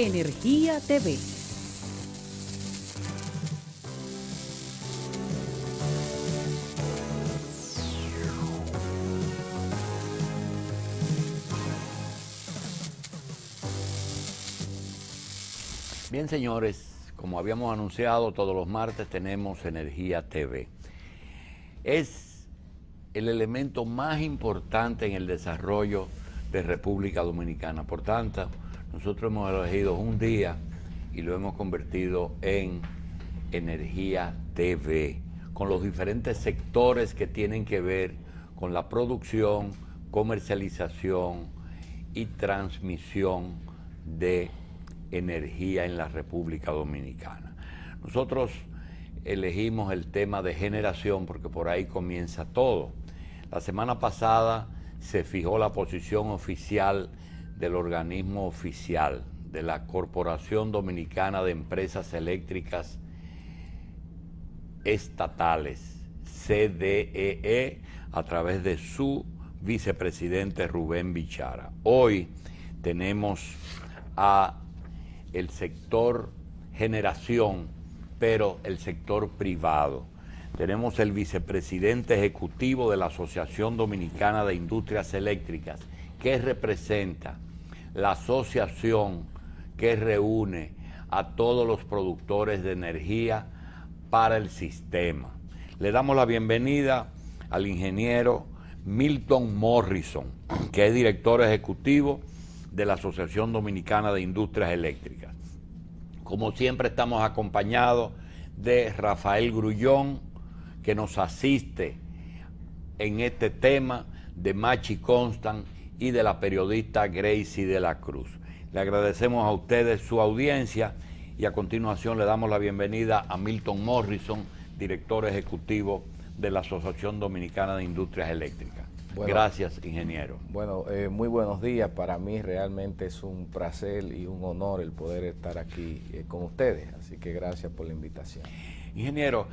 Energía TV. Bien, señores, como habíamos anunciado, todos los martes tenemos Energía TV. Es el elemento más importante en el desarrollo de República Dominicana. Por tanto, nosotros hemos elegido un día y lo hemos convertido en Energía TV, con los diferentes sectores que tienen que ver con la producción, comercialización y transmisión de energía en la República Dominicana. Nosotros elegimos el tema de generación porque por ahí comienza todo. La semana pasada se fijó la posición oficial del organismo oficial de la Corporación Dominicana de Empresas Eléctricas Estatales, CDEE, a través de su vicepresidente Rubén Bichara. Hoy tenemos a el sector generación, pero el sector privado. Tenemos el vicepresidente ejecutivo de la Asociación Dominicana de Industrias Eléctricas, que representa la asociación que reúne a todos los productores de energía para el sistema. Le damos la bienvenida al ingeniero Milton Morrison, que es director ejecutivo de la Asociación Dominicana de Industrias Eléctricas. Como siempre estamos acompañados de Rafael Grullón, que nos asiste en este tema, de Machi Constant y de la periodista Gracie de la Cruz. Le agradecemos a ustedes su audiencia y a continuación le damos la bienvenida a Milton Morrison, director ejecutivo de la Asociación Dominicana de Industrias Eléctricas. Bueno, gracias, ingeniero. Bueno, muy buenos días. Para mí realmente es un placer y un honor el poder estar aquí con ustedes. Así que gracias por la invitación. Ingeniero,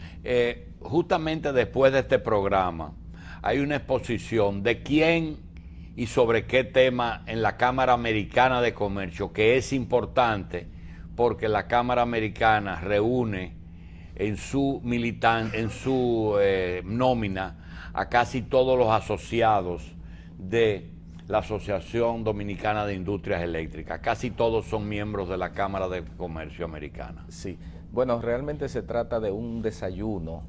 justamente después de este programa hay una exposición de quién y sobre qué tema en la Cámara Americana de Comercio, que es importante porque la Cámara Americana reúne en su nómina a casi todos los asociados de la Asociación Dominicana de Industrias Eléctricas. Casi todos son miembros de la Cámara de Comercio Americana. Sí, bueno, realmente se trata de un desayuno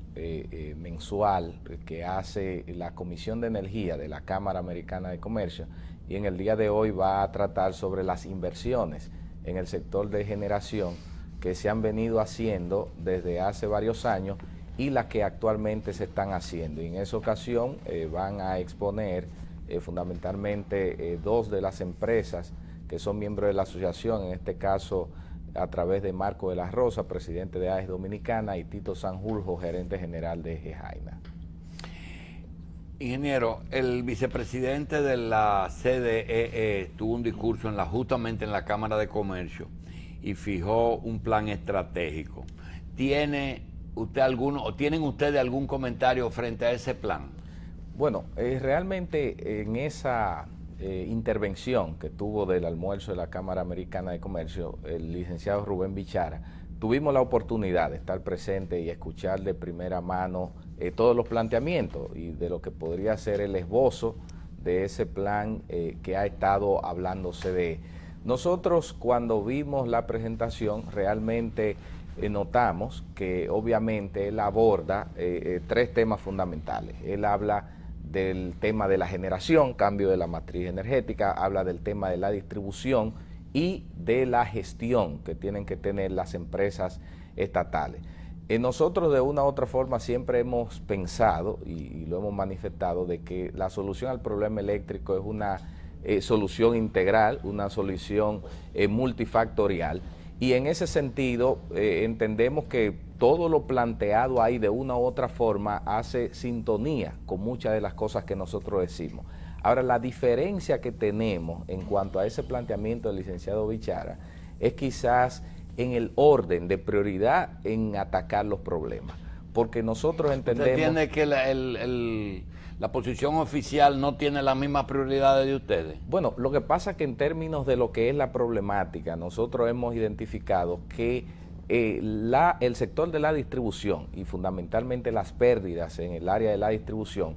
mensual que hace la Comisión de Energía de la Cámara Americana de Comercio, y en el día de hoy va a tratar sobre las inversiones en el sector de generación que se han venido haciendo desde hace varios años y las que actualmente se están haciendo. Y en esa ocasión van a exponer fundamentalmente dos de las empresas que son miembros de la asociación, en este caso a través de Marco de la Rosa, presidente de AES Dominicana, y Tito Sanjurjo, gerente general de Gejaina. Ingeniero, el vicepresidente de la CDEE tuvo un discurso justamente en la Cámara de Comercio y fijó un plan estratégico. ¿Tienen ustedes algún comentario frente a ese plan? Bueno, realmente en esa intervención que tuvo del almuerzo de la Cámara Americana de Comercio, el licenciado Rubén Bichara, tuvimos la oportunidad de estar presente y escuchar de primera mano todos los planteamientos y de lo que podría ser el esbozo de ese plan que ha estado hablándose de. Nosotros, cuando vimos la presentación, realmente notamos que obviamente él aborda tres temas fundamentales. Él habla del tema de la generación, cambio de la matriz energética, habla del tema de la distribución y de la gestión que tienen que tener las empresas estatales. Nosotros de una u otra forma siempre hemos pensado y lo hemos manifestado de que la solución al problema eléctrico es una solución integral, una solución multifactorial, y en ese sentido entendemos que todo lo planteado ahí de una u otra forma hace sintonía con muchas de las cosas que nosotros decimos. Ahora, la diferencia que tenemos en cuanto a ese planteamiento del licenciado Bichara es quizás en el orden de prioridad en atacar los problemas, porque nosotros entendemos... ¿Usted entiende que la posición oficial no tiene las mismas prioridades de ustedes. Bueno, lo que pasa es que en términos de lo que es la problemática, nosotros hemos identificado que el sector de la distribución y fundamentalmente las pérdidas en el área de la distribución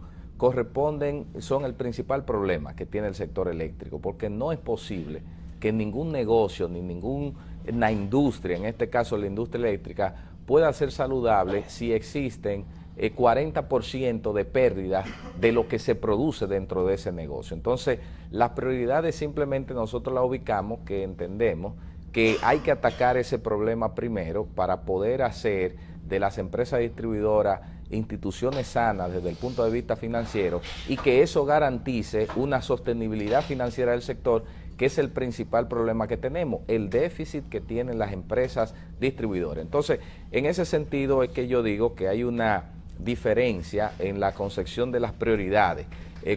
son el principal problema que tiene el sector eléctrico, porque no es posible que ningún negocio ni ninguna industria, en este caso la industria eléctrica, pueda ser saludable si existen 40% de pérdida de lo que se produce dentro de ese negocio. Entonces, las prioridades simplemente nosotros las ubicamos, que entendemos que hay que atacar ese problema primero para poder hacer de las empresas distribuidoras instituciones sanas desde el punto de vista financiero y que eso garantice una sostenibilidad financiera del sector, que es el principal problema que tenemos, el déficit que tienen las empresas distribuidoras. Entonces, en ese sentido es que yo digo que hay una diferencia en la concepción de las prioridades.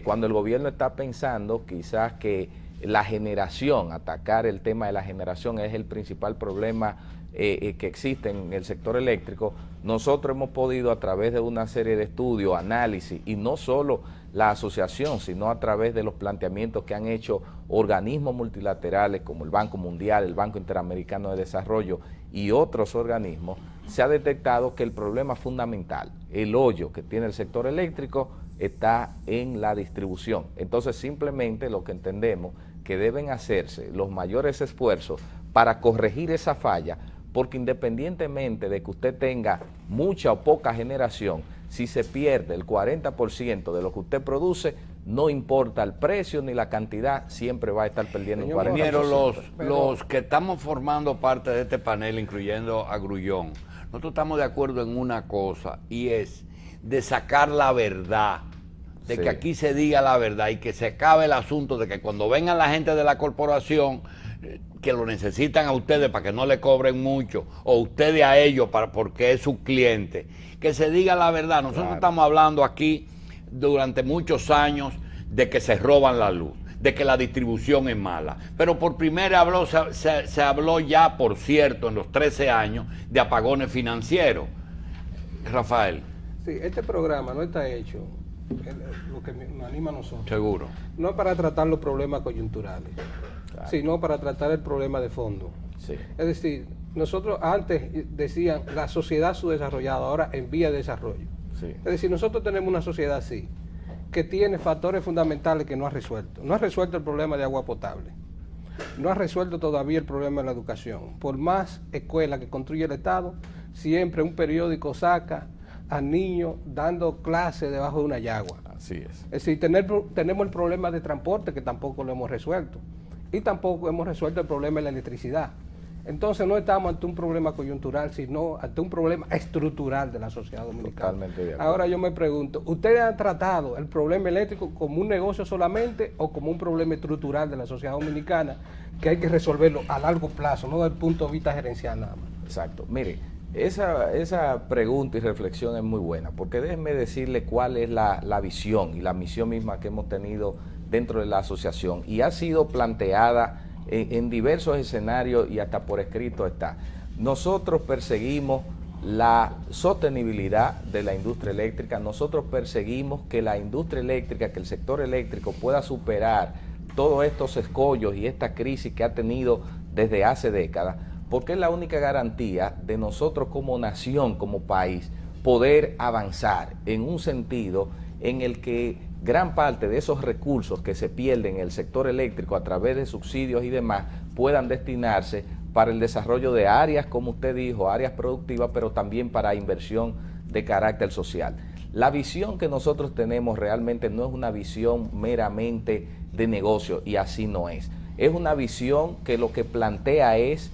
Cuando el gobierno está pensando quizás que la generación, atacar el tema de la generación es el principal problema que existe en el sector eléctrico, nosotros hemos podido a través de una serie de estudios, análisis, y no solo la asociación, sino a través de los planteamientos que han hecho organismos multilaterales como el Banco Mundial, el Banco Interamericano de Desarrollo y otros organismos, se ha detectado que el problema fundamental, el hoyo que tiene el sector eléctrico, está en la distribución. Entonces, simplemente lo que entendemos que deben hacerse los mayores esfuerzos para corregir esa falla, porque independientemente de que usted tenga mucha o poca generación, si se pierde el 40% de lo que usted produce, no importa el precio ni la cantidad, siempre va a estar perdiendo un 40%. Ingeniero, los que estamos formando parte de este panel, incluyendo a Grullón, nosotros estamos de acuerdo en una cosa, y es de sacar la verdad, de que aquí se diga la verdad y que se acabe el asunto de que cuando vengan la gente de la corporación, que lo necesitan a ustedes para que no le cobren mucho, o ustedes a ellos porque es su cliente, que se diga la verdad. Nosotros estamos hablando aquí durante muchos años de que se roban la luz, de que la distribución es mala, pero por primera vez se habló ya, por cierto, en los 13 años de apagones financieros. Rafael. Sí, este programa no está hecho, lo que nos anima a nosotros. Seguro. No es para tratar los problemas coyunturales, sino para tratar el problema de fondo. Sí. Es decir, nosotros antes decían la sociedad subdesarrollada, ahora en vía de desarrollo. Sí. Es decir, nosotros tenemos una sociedad así, que tiene factores fundamentales que no ha resuelto. No ha resuelto el problema de agua potable. No ha resuelto todavía el problema de la educación. Por más escuelas que construye el Estado, siempre un periódico saca a niños dando clases debajo de una yagua. Así es. Es decir, tenemos el problema de transporte, que tampoco lo hemos resuelto. Y tampoco hemos resuelto el problema de la electricidad. Entonces no estamos ante un problema coyuntural, sino ante un problema estructural de la sociedad dominicana. Totalmente de acuerdo. Ahora yo me pregunto, ¿ustedes han tratado el problema eléctrico como un negocio solamente o como un problema estructural de la sociedad dominicana que hay que resolverlo a largo plazo, no desde el punto de vista gerencial nada más? Exacto. Mire, esa pregunta y reflexión es muy buena, porque déjenme decirle cuál es la visión y la misión misma que hemos tenido dentro de la asociación, y ha sido planteada en diversos escenarios y hasta por escrito está. Nosotros perseguimos la sostenibilidad de la industria eléctrica, nosotros perseguimos que la industria eléctrica, que el sector eléctrico pueda superar todos estos escollos y esta crisis que ha tenido desde hace décadas, porque es la única garantía de nosotros como nación, como país, poder avanzar en un sentido en el que gran parte de esos recursos que se pierden en el sector eléctrico a través de subsidios y demás puedan destinarse para el desarrollo de áreas, como usted dijo, áreas productivas, pero también para inversión de carácter social. La visión que nosotros tenemos realmente no es una visión meramente de negocio, y así no es. Es una visión que lo que plantea es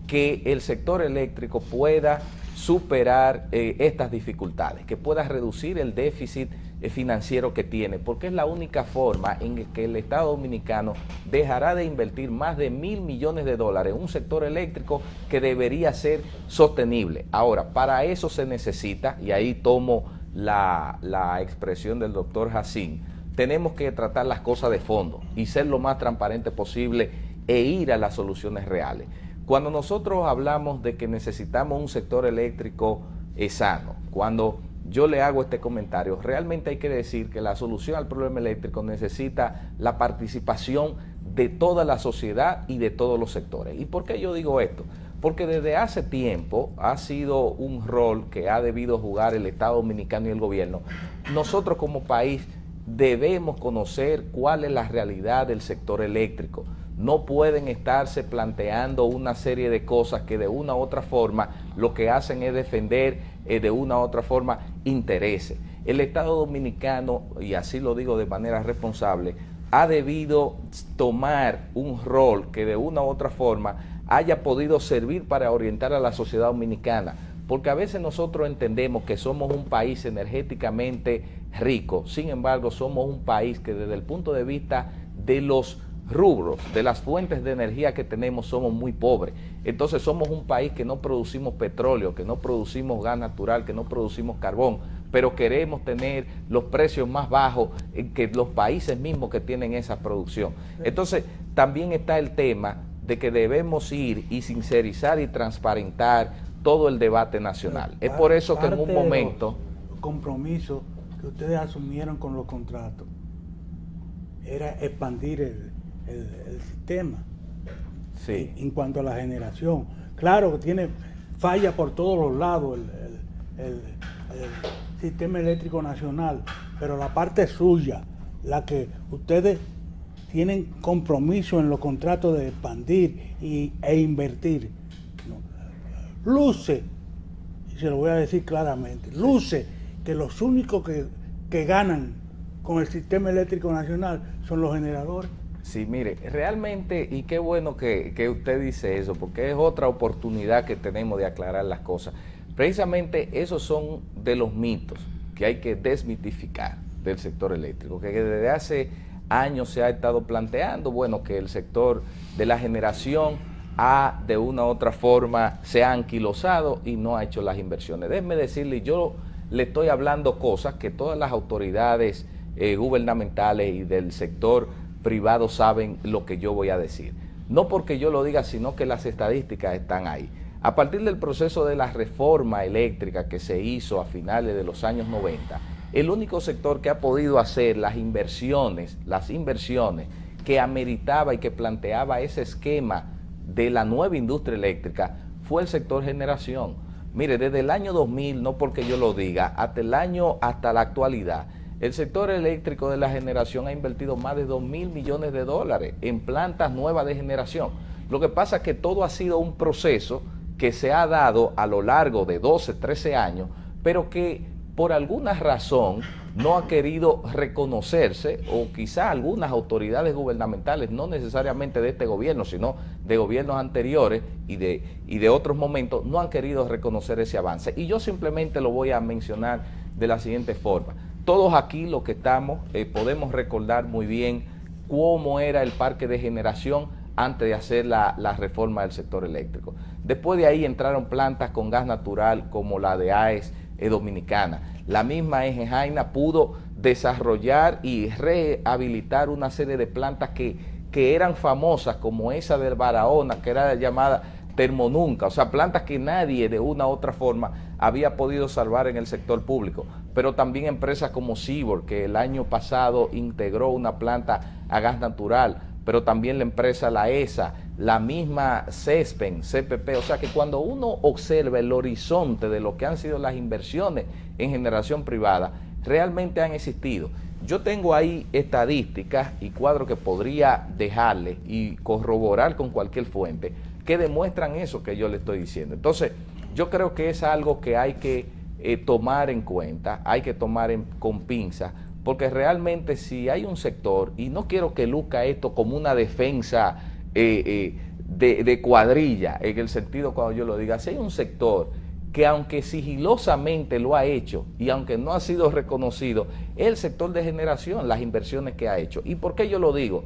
que el sector eléctrico pueda superar estas dificultades, que pueda reducir el déficit financiero que tiene, porque es la única forma en que el Estado Dominicano dejará de invertir más de $1.000 millones en un sector eléctrico que debería ser sostenible. Ahora, para eso se necesita, y ahí tomo la expresión del doctor Jacín, tenemos que tratar las cosas de fondo y ser lo más transparente posible e ir a las soluciones reales. Cuando nosotros hablamos de que necesitamos un sector eléctrico sano, cuando yo le hago este comentario. Realmente hay que decir que la solución al problema eléctrico necesita la participación de toda la sociedad y de todos los sectores. ¿Y por qué yo digo esto? Porque desde hace tiempo ha sido un rol que ha debido jugar el Estado Dominicano y el gobierno. Nosotros como país debemos conocer cuál es la realidad del sector eléctrico. No pueden estarse planteando una serie de cosas que de una u otra forma lo que hacen es defender de una u otra forma intereses. El Estado Dominicano, y así lo digo de manera responsable, ha debido tomar un rol que de una u otra forma haya podido servir para orientar a la sociedad dominicana, porque a veces nosotros entendemos que somos un país energéticamente rico, sin embargo somos un país que desde el punto de vista de los rubros, de las fuentes de energía que tenemos, somos muy pobres. Entonces somos un país que no producimos petróleo, que no producimos gas natural, que no producimos carbón, pero queremos tener los precios más bajos que los países mismos que tienen esa producción. Entonces también está el tema de que debemos ir y sincerizar y transparentar todo el debate nacional. Es por eso que en un momento... compromiso que ustedes asumieron con los contratos era expandir el sistema. Sí. En cuanto a la generación, claro que tiene falla por todos los lados el sistema eléctrico nacional, pero la parte suya, la que ustedes tienen compromiso en los contratos de expandir e invertir, ¿no? Luce, y se lo voy a decir claramente, luce que los únicos que ganan con el sistema eléctrico nacional son los generadores. Sí, mire, realmente, y qué bueno que usted dice eso, porque es otra oportunidad que tenemos de aclarar las cosas. Precisamente esos son de los mitos que hay que desmitificar del sector eléctrico, que desde hace años se ha estado planteando, bueno, que el sector de la generación de una u otra forma se ha anquilosado y no ha hecho las inversiones. Déjeme decirle, yo le estoy hablando cosas que todas las autoridades gubernamentales y del sector privado saben lo que yo voy a decir. No porque yo lo diga, sino que las estadísticas están ahí. A partir del proceso de la reforma eléctrica que se hizo a finales de los años 90, el único sector que ha podido hacer las inversiones que ameritaba y que planteaba ese esquema de la nueva industria eléctrica fue el sector generación. Mire, desde el año 2000, no porque yo lo diga, hasta la actualidad, el sector eléctrico de la generación ha invertido más de 2.000 millones de dólares en plantas nuevas de generación. Lo que pasa es que todo ha sido un proceso que se ha dado a lo largo de 12, 13 años, pero que por alguna razón no ha querido reconocerse, o quizá algunas autoridades gubernamentales, no necesariamente de este gobierno, sino de gobiernos anteriores y de otros momentos, no han querido reconocer ese avance. Y yo simplemente lo voy a mencionar de la siguiente forma. Todos aquí los que estamos podemos recordar muy bien cómo era el parque de generación antes de hacer la reforma del sector eléctrico. Después de ahí entraron plantas con gas natural como la de AES Dominicana. La misma EGE Jaina pudo desarrollar y rehabilitar una serie de plantas que eran famosas, como esa del Barahona, que era llamada Termonunca, o sea, plantas que nadie de una u otra forma había podido salvar en el sector público, pero también empresas como Sibor, que el año pasado integró una planta a gas natural, pero también la empresa La ESA, la misma CESPEN, CPP, o sea que cuando uno observa el horizonte de lo que han sido las inversiones en generación privada, realmente han existido. Yo tengo ahí estadísticas y cuadros que podría dejarle y corroborar con cualquier fuente que demuestran eso que yo le estoy diciendo. Entonces, yo creo que es algo que hay que tomar en cuenta, hay que tomar con pinzas, porque realmente si hay un sector, y no quiero que luzca esto como una defensa de cuadrilla, en el sentido cuando yo lo diga, si hay un sector que aunque sigilosamente lo ha hecho y aunque no ha sido reconocido, el sector de generación, las inversiones que ha hecho. ¿Y por qué yo lo digo?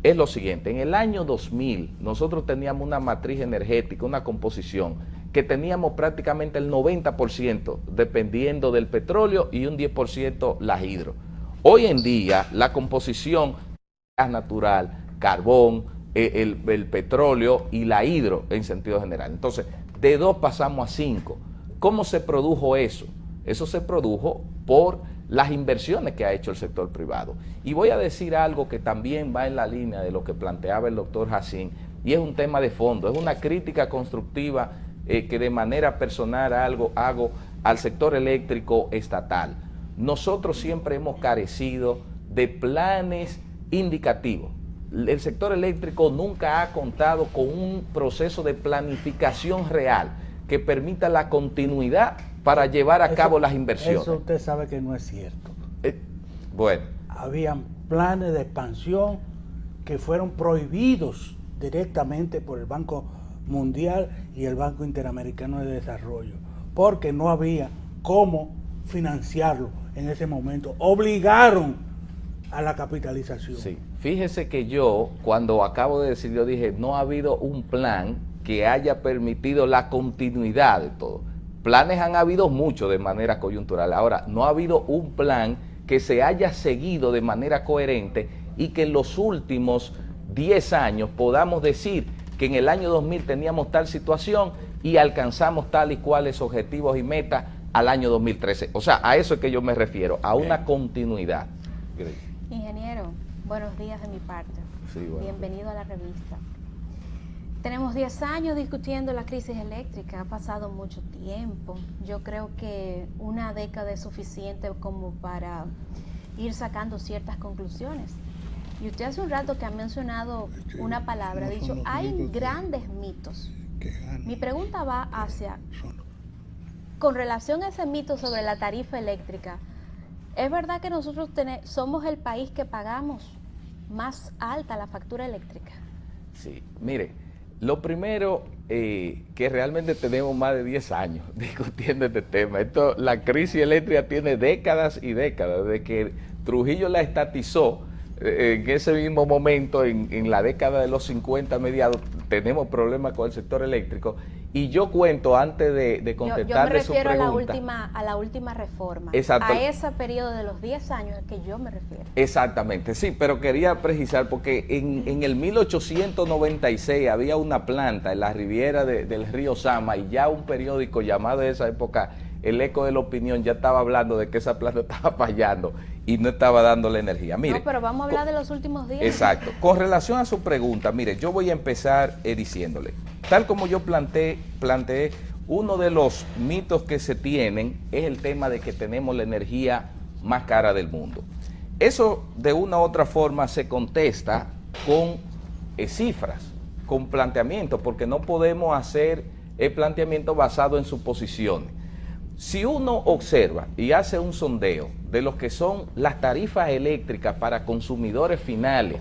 Es lo siguiente, en el año 2000 nosotros teníamos una matriz energética, una composición, que teníamos prácticamente el 90% dependiendo del petróleo y un 10% la hidro. Hoy en día la composición gas natural, carbón, el petróleo y la hidro en sentido general. Entonces, de 2 pasamos a 5. ¿Cómo se produjo eso? Eso se produjo por las inversiones que ha hecho el sector privado. Y voy a decir algo que también va en la línea de lo que planteaba el doctor Jacín, y es un tema de fondo, es una crítica constructiva que de manera personal hago al sector eléctrico estatal. Nosotros siempre hemos carecido de planes indicativos. El sector eléctrico nunca ha contado con un proceso de planificación real que permita la continuidad para llevar a cabo las inversiones. Eso usted sabe que no es cierto. Bueno. Habían planes de expansión que fueron prohibidos directamente por el Banco Mundial y el Banco Interamericano de Desarrollo, porque no había cómo financiarlo en ese momento. Obligaron a la capitalización. Sí. Fíjese que yo, cuando acabo de decir, yo dije, no ha habido un plan que haya permitido la continuidad de todo. Planes han habido muchos de manera coyuntural. Ahora, no ha habido un plan que se haya seguido de manera coherente y que en los últimos 10 años podamos decir que en el año 2000 teníamos tal situación y alcanzamos tal y cuales objetivos y metas al año 2013. O sea, a eso es que yo me refiero, a una continuidad. Ingeniero, buenos días de mi parte. Sí, bueno. Bienvenido a la revista. Tenemos 10 años discutiendo la crisis eléctrica, ha pasado mucho tiempo. Yo creo que una década es suficiente como para ir sacando ciertas conclusiones. Y usted hace un rato que ha mencionado una palabra, ha dicho, hay grandes mitos. Mi pregunta va hacia, con relación a ese mito sobre la tarifa eléctrica, ¿es verdad que nosotros somos el país que pagamos más alta la factura eléctrica? Sí, mire. Lo primero, que realmente tenemos más de 10 años discutiendo este tema. La crisis eléctrica tiene décadas y décadas, desde que Trujillo la estatizó, en ese mismo momento, en la década de los 50 mediados, tenemos problemas con el sector eléctrico. Y yo cuento, antes de contestarle su pregunta... Yo me refiero a la última reforma. Exacto. A ese periodo de los 10 años es que yo me refiero. Exactamente, sí, pero quería precisar, porque en el 1896 había una planta en la riviera del río Sama, y ya un periódico llamado en esa época El Eco de la Opinión ya estaba hablando de que esa planta estaba fallando y no estaba dando la energía. Mire, no, pero vamos a hablar de los últimos días. Exacto. Con relación a su pregunta, mire, yo voy a empezar diciéndole, tal como yo planteé, uno de los mitos que se tienen es el tema de que tenemos la energía más cara del mundo. Eso de una u otra forma se contesta con cifras, con planteamientos, porque no podemos hacer el planteamiento basado en suposiciones. Si uno observa y hace un sondeo de lo que son las tarifas eléctricas para consumidores finales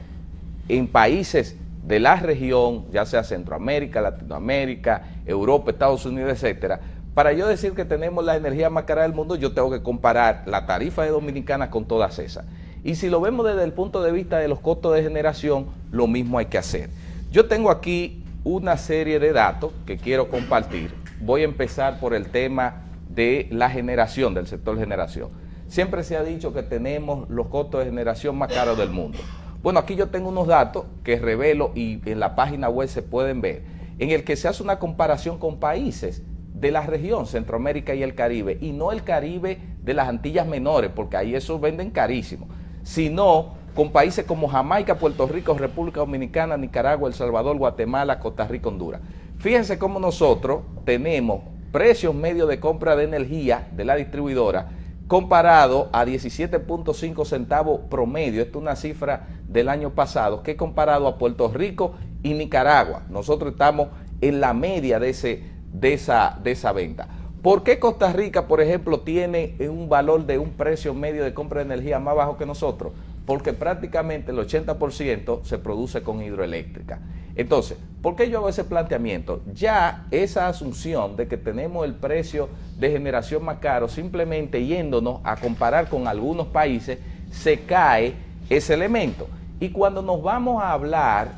en países de la región, ya sea Centroamérica, Latinoamérica, Europa, Estados Unidos, etcétera, para yo decir que tenemos la energía más cara del mundo, yo tengo que comparar la tarifa de Dominicana con todas esas. Y si lo vemos desde el punto de vista de los costos de generación, lo mismo hay que hacer. Yo tengo aquí una serie de datos que quiero compartir. Voy a empezar por el tema de la generación, del sector generación. Siempre se ha dicho que tenemos los costos de generación más caros del mundo. Bueno, aquí yo tengo unos datos que revelo y en la página web se pueden ver, en el que se hace una comparación con países de la región, Centroamérica y el Caribe, y no el Caribe de las Antillas Menores, porque ahí esos venden carísimo, sino con países como Jamaica, Puerto Rico, República Dominicana, Nicaragua, El Salvador, Guatemala, Costa Rica, Honduras. Fíjense cómo nosotros tenemos precios medios de compra de energía de la distribuidora comparado a 17.5 centavos promedio. Esta es una cifra del año pasado, que comparado a Puerto Rico y Nicaragua. Nosotros estamos en la media de esa venta. ¿Por qué Costa Rica, por ejemplo, tiene un valor de un precio medio de compra de energía más bajo que nosotros? Porque prácticamente el 80% se produce con hidroeléctrica. Entonces, ¿por qué yo hago ese planteamiento? Ya esa asunción de que tenemos el precio de generación más caro, simplemente yéndonos a comparar con algunos países, se cae ese elemento. Y cuando nos vamos a hablar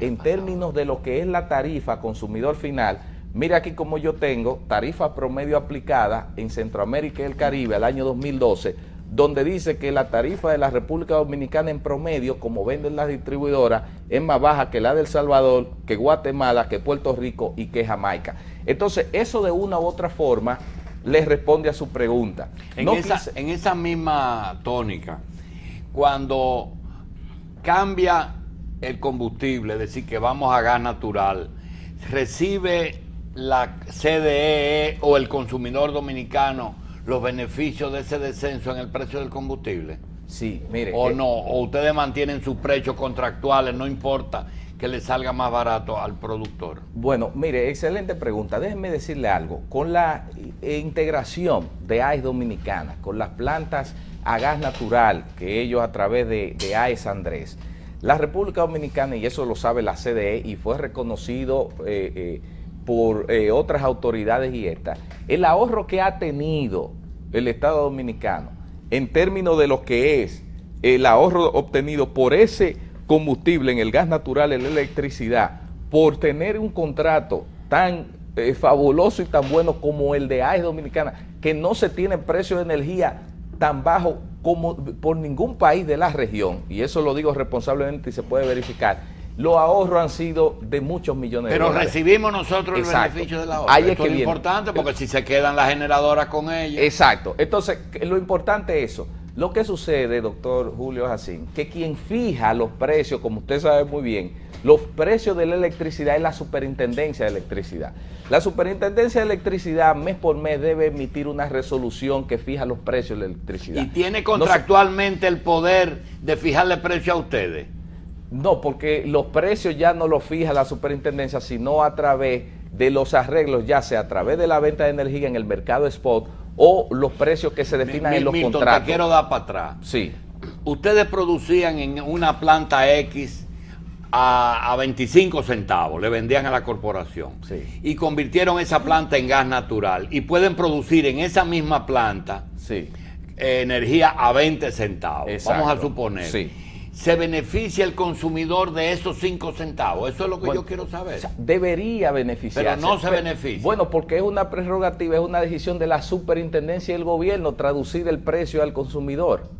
en términos de lo que es la tarifa consumidor final, mira aquí como yo tengo tarifa promedio aplicada en Centroamérica y el Caribe al año 2012, donde dice que la tarifa de la República Dominicana en promedio, como venden las distribuidoras, es más baja que la de El Salvador, que Guatemala, que Puerto Rico y que Jamaica. Entonces, eso de una u otra forma le responde a su pregunta. En esa misma tónica, cuando cambia el combustible, es decir, que vamos a gas natural, ¿recibe la CDE o el consumidor dominicano los beneficios de ese descenso en el precio del combustible? Sí, mire. ¿O no? ¿O ustedes mantienen sus precios contractuales, no importa que le salga más barato al productor? Bueno, mire, excelente pregunta. Déjenme decirle algo. Con la integración de AES Dominicana, con las plantas a gas natural que ellos a través de AES Andrés, la República Dominicana, y eso lo sabe la CDE y fue reconocido por otras autoridades y el ahorro que ha tenido el Estado Dominicano en términos de lo que es el ahorro obtenido por ese combustible en el gas natural, en la electricidad, por tener un contrato tan fabuloso y tan bueno como el de AES Dominicana, que no se tiene precio de energía tan bajo como por ningún país de la región, y eso lo digo responsablemente y se puede verificar. Los ahorros han sido de muchos millones de dólares. Pero recibimos nosotros el beneficio del ahorro. Ahí Esto es importante, porque si se quedan las generadoras con ellos. Exacto. Entonces, lo importante es eso. Lo que sucede, doctor Julio Jacín, que quien fija los precios, como usted sabe muy bien, los precios de la electricidad es la Superintendencia de Electricidad. La Superintendencia de Electricidad mes por mes debe emitir una resolución que fija los precios de la electricidad. ¿Y tiene contractualmente el poder de fijarle precio a ustedes? No, porque los precios ya no los fija la superintendencia, sino a través de los arreglos, ya sea a través de la venta de energía en el mercado spot o los precios que se definan en los Milton, contratos. te quiero dar para atrás. Sí. Ustedes producían en una planta X a 25 centavos, le vendían a la corporación. Sí. Y convirtieron esa planta en gas natural. Y pueden producir en esa misma planta Sí. Energía a 20 centavos. Exacto. Vamos a suponer. Sí. ¿Se beneficia el consumidor de esos 5 centavos? Eso es lo que Bueno, yo quiero saber. O sea, debería beneficiarse. Pero no se beneficia. Bueno, porque es una prerrogativa, es una decisión de la superintendencia y el gobierno traducir el precio al consumidor.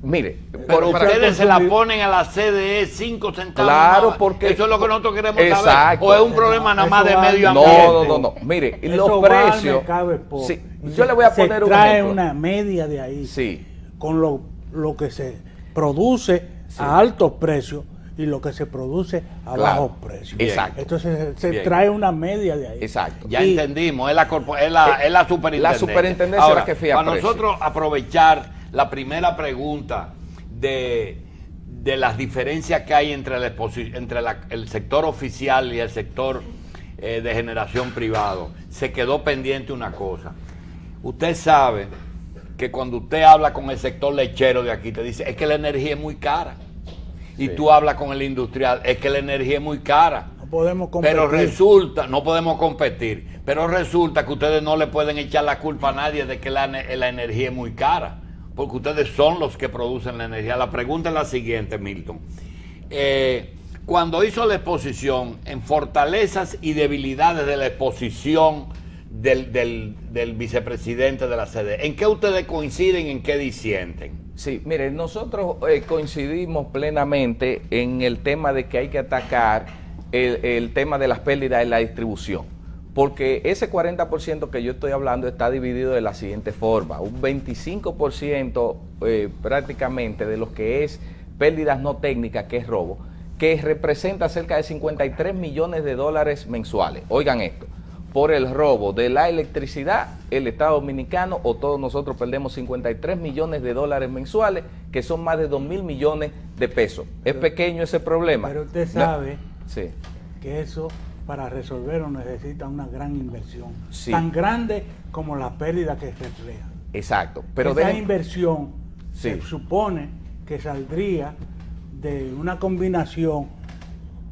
Mire, Pero ustedes se la ponen a la CDE 5 centavos. Claro, más. porque eso es lo que nosotros queremos exacto. saber. O es un problema nada más de Eso va- medio ambiente. No. Mire, Eso los va al precios. mercado spot. Sí, yo le voy a poner un trae ejemplo. una media de ahí Sí. con lo que se produce a altos precios y lo que se produce a Claro. bajos precios. Exacto. Entonces se Bien. trae una media de ahí. Exacto. Ya Y- entendimos, es la superintendencia. La superintendencia Ahora, es la que fija para precio. nosotros aprovechar la primera pregunta de las diferencias que hay entre el sector oficial y el sector de generación privado, se quedó pendiente una cosa. Usted sabe que cuando usted habla con el sector lechero de aquí, te dice, es que la energía es muy cara. Y Sí. tú hablas con el industrial, es que la energía es muy cara. No podemos competir. Pero resulta, no podemos competir, pero resulta que ustedes no le pueden echar la culpa a nadie de que la energía es muy cara, porque ustedes son los que producen la energía. La pregunta es la siguiente, Milton. Cuando hizo la exposición en fortalezas y debilidades de la exposición del vicepresidente de la CDE, ¿en qué ustedes coinciden, en qué disienten? Sí, mire, nosotros coincidimos plenamente en el tema de que hay que atacar el tema de las pérdidas en la distribución, porque ese 40% que yo estoy hablando está dividido de la siguiente forma: un 25% prácticamente de lo que es pérdidas no técnicas, que es robo, que representa cerca de 53 millones de dólares mensuales. Oigan esto: por el robo de la electricidad, el Estado Dominicano o todos nosotros perdemos 53 millones de dólares mensuales, que son más de 2.000 millones de pesos. ¿Es pequeño ese problema? Pero usted sabe Sí. que eso, para resolverlo, necesita una gran inversión. Sí. Tan grande como la pérdida que refleja. Exacto. Pero Esa dejen- inversión Sí. se supone que saldría de una combinación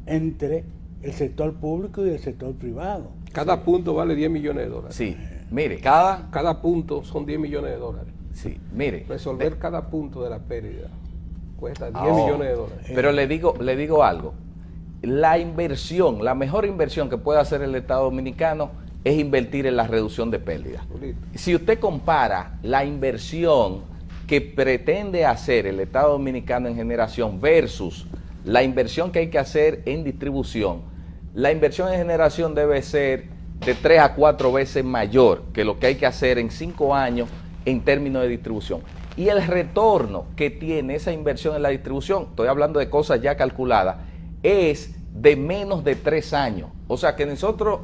entre el sector público y el sector privado. Cada punto vale 10 millones de dólares. Sí, mire, Cada punto son 10 millones de dólares. sí, mire. Resolver cada punto de la pérdida cuesta 10 Oh, millones de dólares. Pero le digo algo. La inversión, la mejor inversión que puede hacer el Estado Dominicano es invertir en la reducción de pérdidas. Si usted compara la inversión que pretende hacer el Estado Dominicano en generación versus la inversión que hay que hacer en distribución, la inversión en generación debe ser de 3 a 4 veces mayor que lo que hay que hacer en 5 años en términos de distribución. Y el retorno que tiene esa inversión en la distribución, estoy hablando de cosas ya calculadas, es de menos de 3 años. O sea que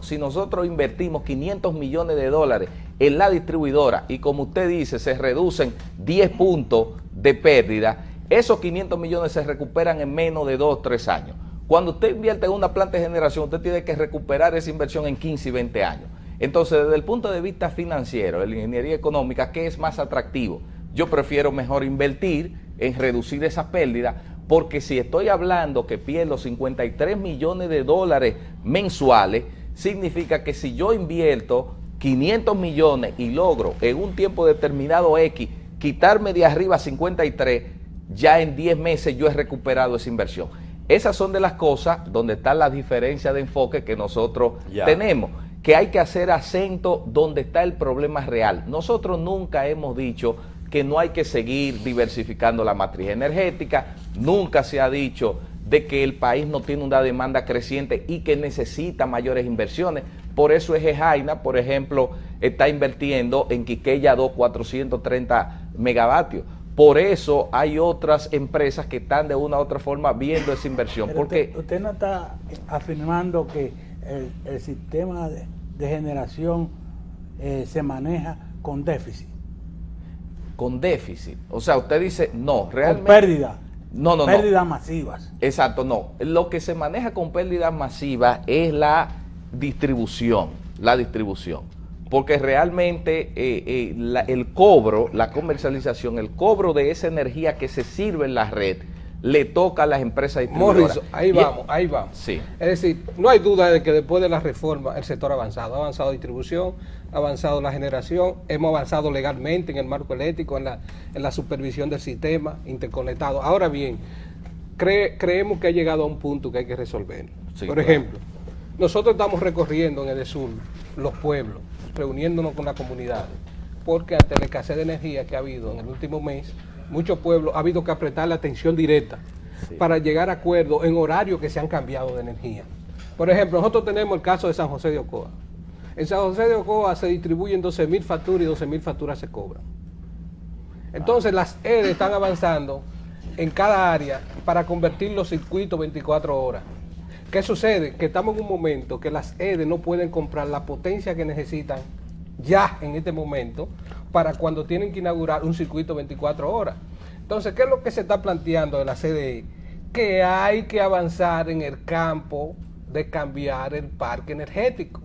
si nosotros invertimos 500 millones de dólares en la distribuidora y como usted dice, se reducen 10 puntos de pérdida, esos 500 millones se recuperan en menos de 2 o 3 años. Cuando usted invierte en una planta de generación, usted tiene que recuperar esa inversión en 15 y 20 años. Entonces, desde el punto de vista financiero, de la ingeniería económica, ¿qué es más atractivo? Yo prefiero mejor invertir en reducir esas pérdidas, porque si estoy hablando que pierdo 53 millones de dólares mensuales, significa que si yo invierto 500 millones y logro en un tiempo determinado X quitarme de arriba 53, ya en 10 meses yo he recuperado esa inversión. Esas son de las cosas donde está la diferencia de enfoque que nosotros tenemos, que hay que hacer acento donde está el problema real. Nosotros nunca hemos dicho que no hay que seguir diversificando la matriz energética, nunca se ha dicho de que el país no tiene una demanda creciente y que necesita mayores inversiones. Por eso Eje Jaina, por ejemplo, está invirtiendo en Quiqueya 2, 430 megavatios. Por eso hay otras empresas que están de una u otra forma viendo esa inversión. Pero porque usted no está afirmando que el sistema de generación se maneja con déficit. con déficit. O sea, usted dice, no, realmente... Con pérdida. No. Pérdidas masivas. Exacto, no. Lo que se maneja con pérdidas masivas es la distribución. Porque realmente el cobro, la comercialización, el cobro de esa energía que se sirve en la red, le toca a las empresas distribuidoras. Morris, ahí vamos. Sí. Es decir, no hay duda de que después de la reforma el sector ha avanzado distribución, ha avanzado la generación, hemos avanzado legalmente en el marco eléctrico, en la supervisión del sistema interconectado. Ahora bien, creemos que ha llegado a un punto que hay que resolver. Sí, Por claro. ejemplo, nosotros estamos recorriendo en el sur los pueblos, reuniéndonos con las comunidades, porque ante la escasez de energía que ha habido en el último mes, muchos pueblos ha habido que apretar la atención directa para llegar a acuerdos en horarios que se han cambiado de energía. Por ejemplo, nosotros tenemos el caso de San José de Ocoa. En San José de Ocoa se distribuyen 12.000 facturas y 12.000 facturas se cobran. Entonces las EDE están avanzando en cada área para convertir los circuitos 24 horas. ¿Qué sucede? Que estamos en un momento que las EDE no pueden comprar la potencia que necesitan ya en este momento para cuando tienen que inaugurar un circuito 24 horas. Entonces, ¿qué es lo que se está planteando de la CDE? Que hay que avanzar en el campo de cambiar el parque energético,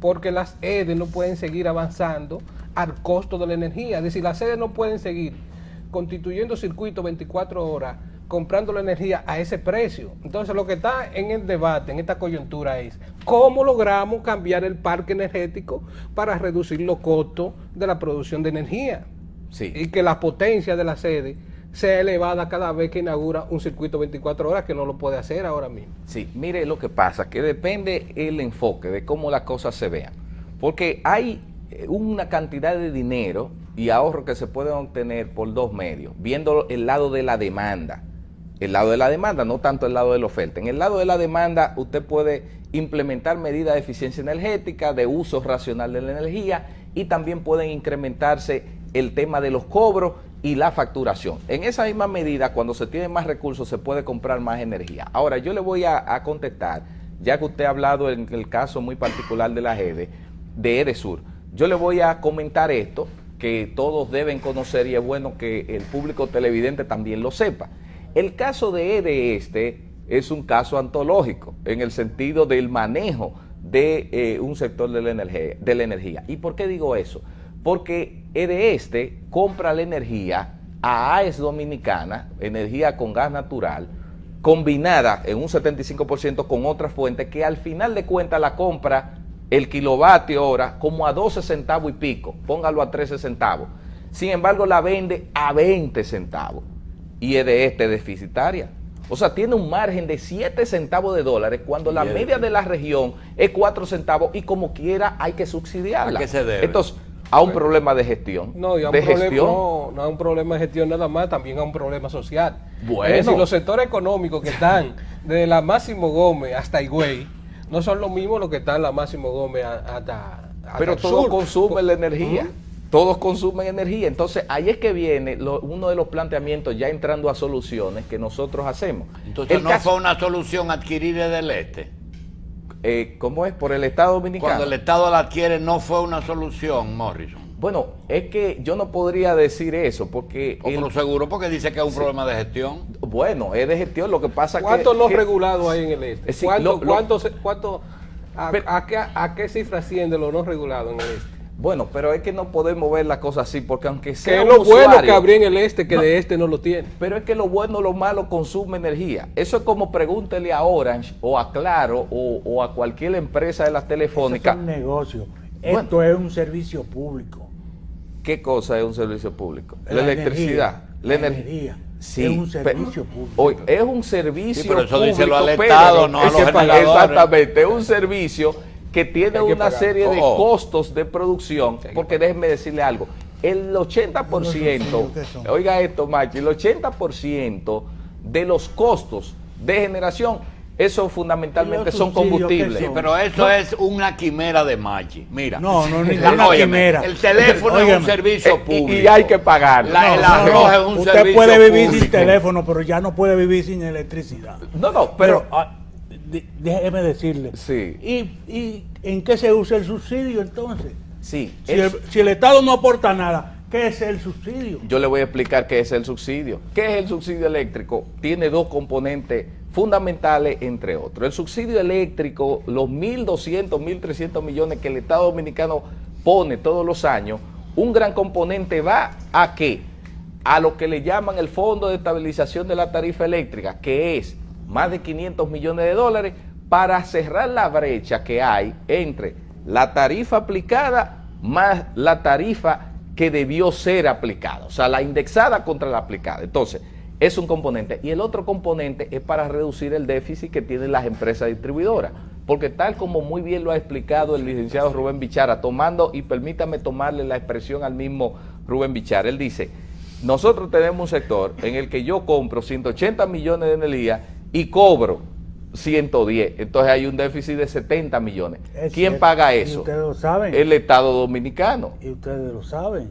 porque las EDE no pueden seguir avanzando al costo de la energía. Es decir, las EDE no pueden seguir constituyendo circuitos 24 horas comprando la energía a ese precio. Entonces lo que está en el debate, en esta coyuntura es cómo logramos cambiar el parque energético para reducir los costos de la producción de energía. Sí. Y que la potencia de la sede sea elevada cada vez que inaugura un circuito 24 horas, que no lo puede hacer ahora mismo. Sí, mire lo que pasa, que depende el enfoque de cómo las cosas se vean. Porque hay una cantidad de dinero y ahorro que se pueden obtener por dos medios, viendo el lado de la demanda. El lado de la demanda, no tanto el lado de la oferta. En el lado de la demanda, usted puede implementar medidas de eficiencia energética, de uso racional de la energía, y también pueden incrementarse el tema de los cobros y la facturación. En esa misma medida, cuando se tienen más recursos, se puede comprar más energía. Ahora, yo le voy a contestar, ya que usted ha hablado en el caso muy particular de la EDE, de EDESUR, yo le voy a comentar esto, que todos deben conocer y es bueno que el público televidente también lo sepa. El caso de EDE es un caso antológico en el sentido del manejo de un sector de la energía. ¿Y por qué digo eso? Porque EDE compra la energía a AES Dominicana, energía con gas natural, combinada en un 75% con otras fuentes, que al final de cuentas la compra el kilovatio hora como a 12 centavos y pico, póngalo a 13 centavos. Sin embargo, la vende a 20 centavos. Y es deficitaria. O sea, tiene un margen de 7 centavos de dólares cuando la media de la región es 4 centavos y como quiera hay que subsidiarla. ¿A qué se debe? Entonces, a un problema de gestión. No, y a no a un problema de gestión nada más, también a un problema social. Bueno. Es decir, los sectores económicos que están desde la Máximo Gómez hasta Higüey, no son los mismos los que están en la Máximo Gómez hasta Pero el todos sur. consumen la energía. Todos consumen energía. Entonces, ahí es que viene uno de los planteamientos, ya entrando a soluciones que nosotros hacemos. Entonces, ¿no fue una solución adquirir el este? ¿Cómo es? Por el Estado Dominicano. Cuando el Estado la adquiere, ¿no fue una solución, Morrison? Bueno, es que yo no podría decir eso, porque... Pero seguro, porque dice que es un problema de gestión. Bueno, es de gestión, lo que pasa ¿Cuántos que... no regulados hay en el este? Sí, ¿A qué cifra asciende lo no regulado en el este? Bueno, pero es que no podemos ver las cosas así, porque aunque sea Que es un lo bueno usuario, que habría en el este, que de este no lo tiene. pero es que lo bueno o lo malo consume energía. Eso es como pregúntele a Orange o a Claro o a cualquier empresa de las telefónicas. Eso es un negocio. Bueno. Esto es un servicio público. ¿Qué cosa es un servicio público? La La electricidad. energía. La energía. Sí, es un servicio público. Hoy es un servicio Sí, pero eso público. díselo al pero Estado, no a es los que generadores. exactamente, es un servicio que tiene Hay que una pagar. serie de Oh. costos de producción, Sí, hay que porque déjenme decirle algo, el 80%, ¿Qué son? oiga esto, Machi, el 80% de los costos de generación, eso fundamentalmente ¿Y los son subsidios qué combustibles. Sí, son? pero eso es una quimera de Maggi. Mira. No, ninguna Óyeme, quimera. El teléfono es Óyeme, un servicio público. y hay que pagarlo. El arroz es un Usted servicio puede vivir sin público. teléfono, pero ya no puede vivir sin electricidad. No, Pero pero déjeme decirle. Sí. ¿Y en qué se usa el subsidio entonces? sí, Si el Estado no aporta nada, ¿qué es el subsidio? yo le voy a explicar qué es el subsidio. ¿Qué es el subsidio eléctrico? Tiene dos componentes fundamentales, entre otros. El subsidio eléctrico, los 1.200, 1.300 millones que el Estado Dominicano pone todos los años, un gran componente va a ¿qué? A lo que le llaman el Fondo de Estabilización de la Tarifa Eléctrica, que es más de 500 millones de dólares para cerrar la brecha que hay entre la tarifa aplicada más la tarifa que debió ser aplicada, o sea, la indexada contra la aplicada. Entonces, es un componente. Y el otro componente es para reducir el déficit que tienen las empresas distribuidoras. Porque tal como muy bien lo ha explicado el licenciado Rubén Bichara, tomando, y permítame tomarle la expresión al mismo Rubén Bichara, él dice, nosotros tenemos un sector en el que yo compro 180 millones de energía y cobro 110, entonces hay un déficit de 70 millones. Es ¿Quién cierto. paga Y eso? ustedes lo saben. El Estado Dominicano. Y ustedes lo saben.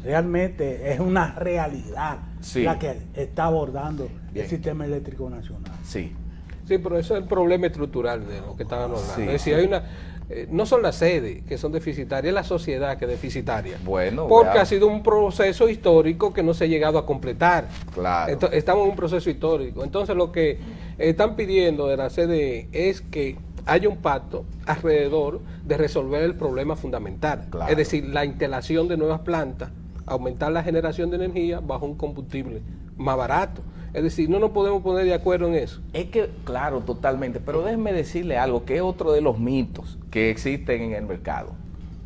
Realmente es una realidad Sí. la que está abordando Bien. el sistema eléctrico nacional. Sí. Sí, pero eso es el problema estructural de lo que estaban hablando. Sí, es decir, hay una, no son las sedes que son deficitarias, es la sociedad que es deficitaria. Bueno, porque veamos. ha sido un proceso histórico que no se ha llegado a completar. Claro. Estamos en un proceso histórico. Entonces, lo que están pidiendo de la CDE es que haya un pacto alrededor de resolver el problema fundamental. Claro. Es decir, la instalación de nuevas plantas, aumentar la generación de energía bajo un combustible más barato. Es decir, no nos podemos poner de acuerdo en eso. Es que, claro, totalmente, pero déjeme decirle algo que es otro de los mitos que existen en el mercado,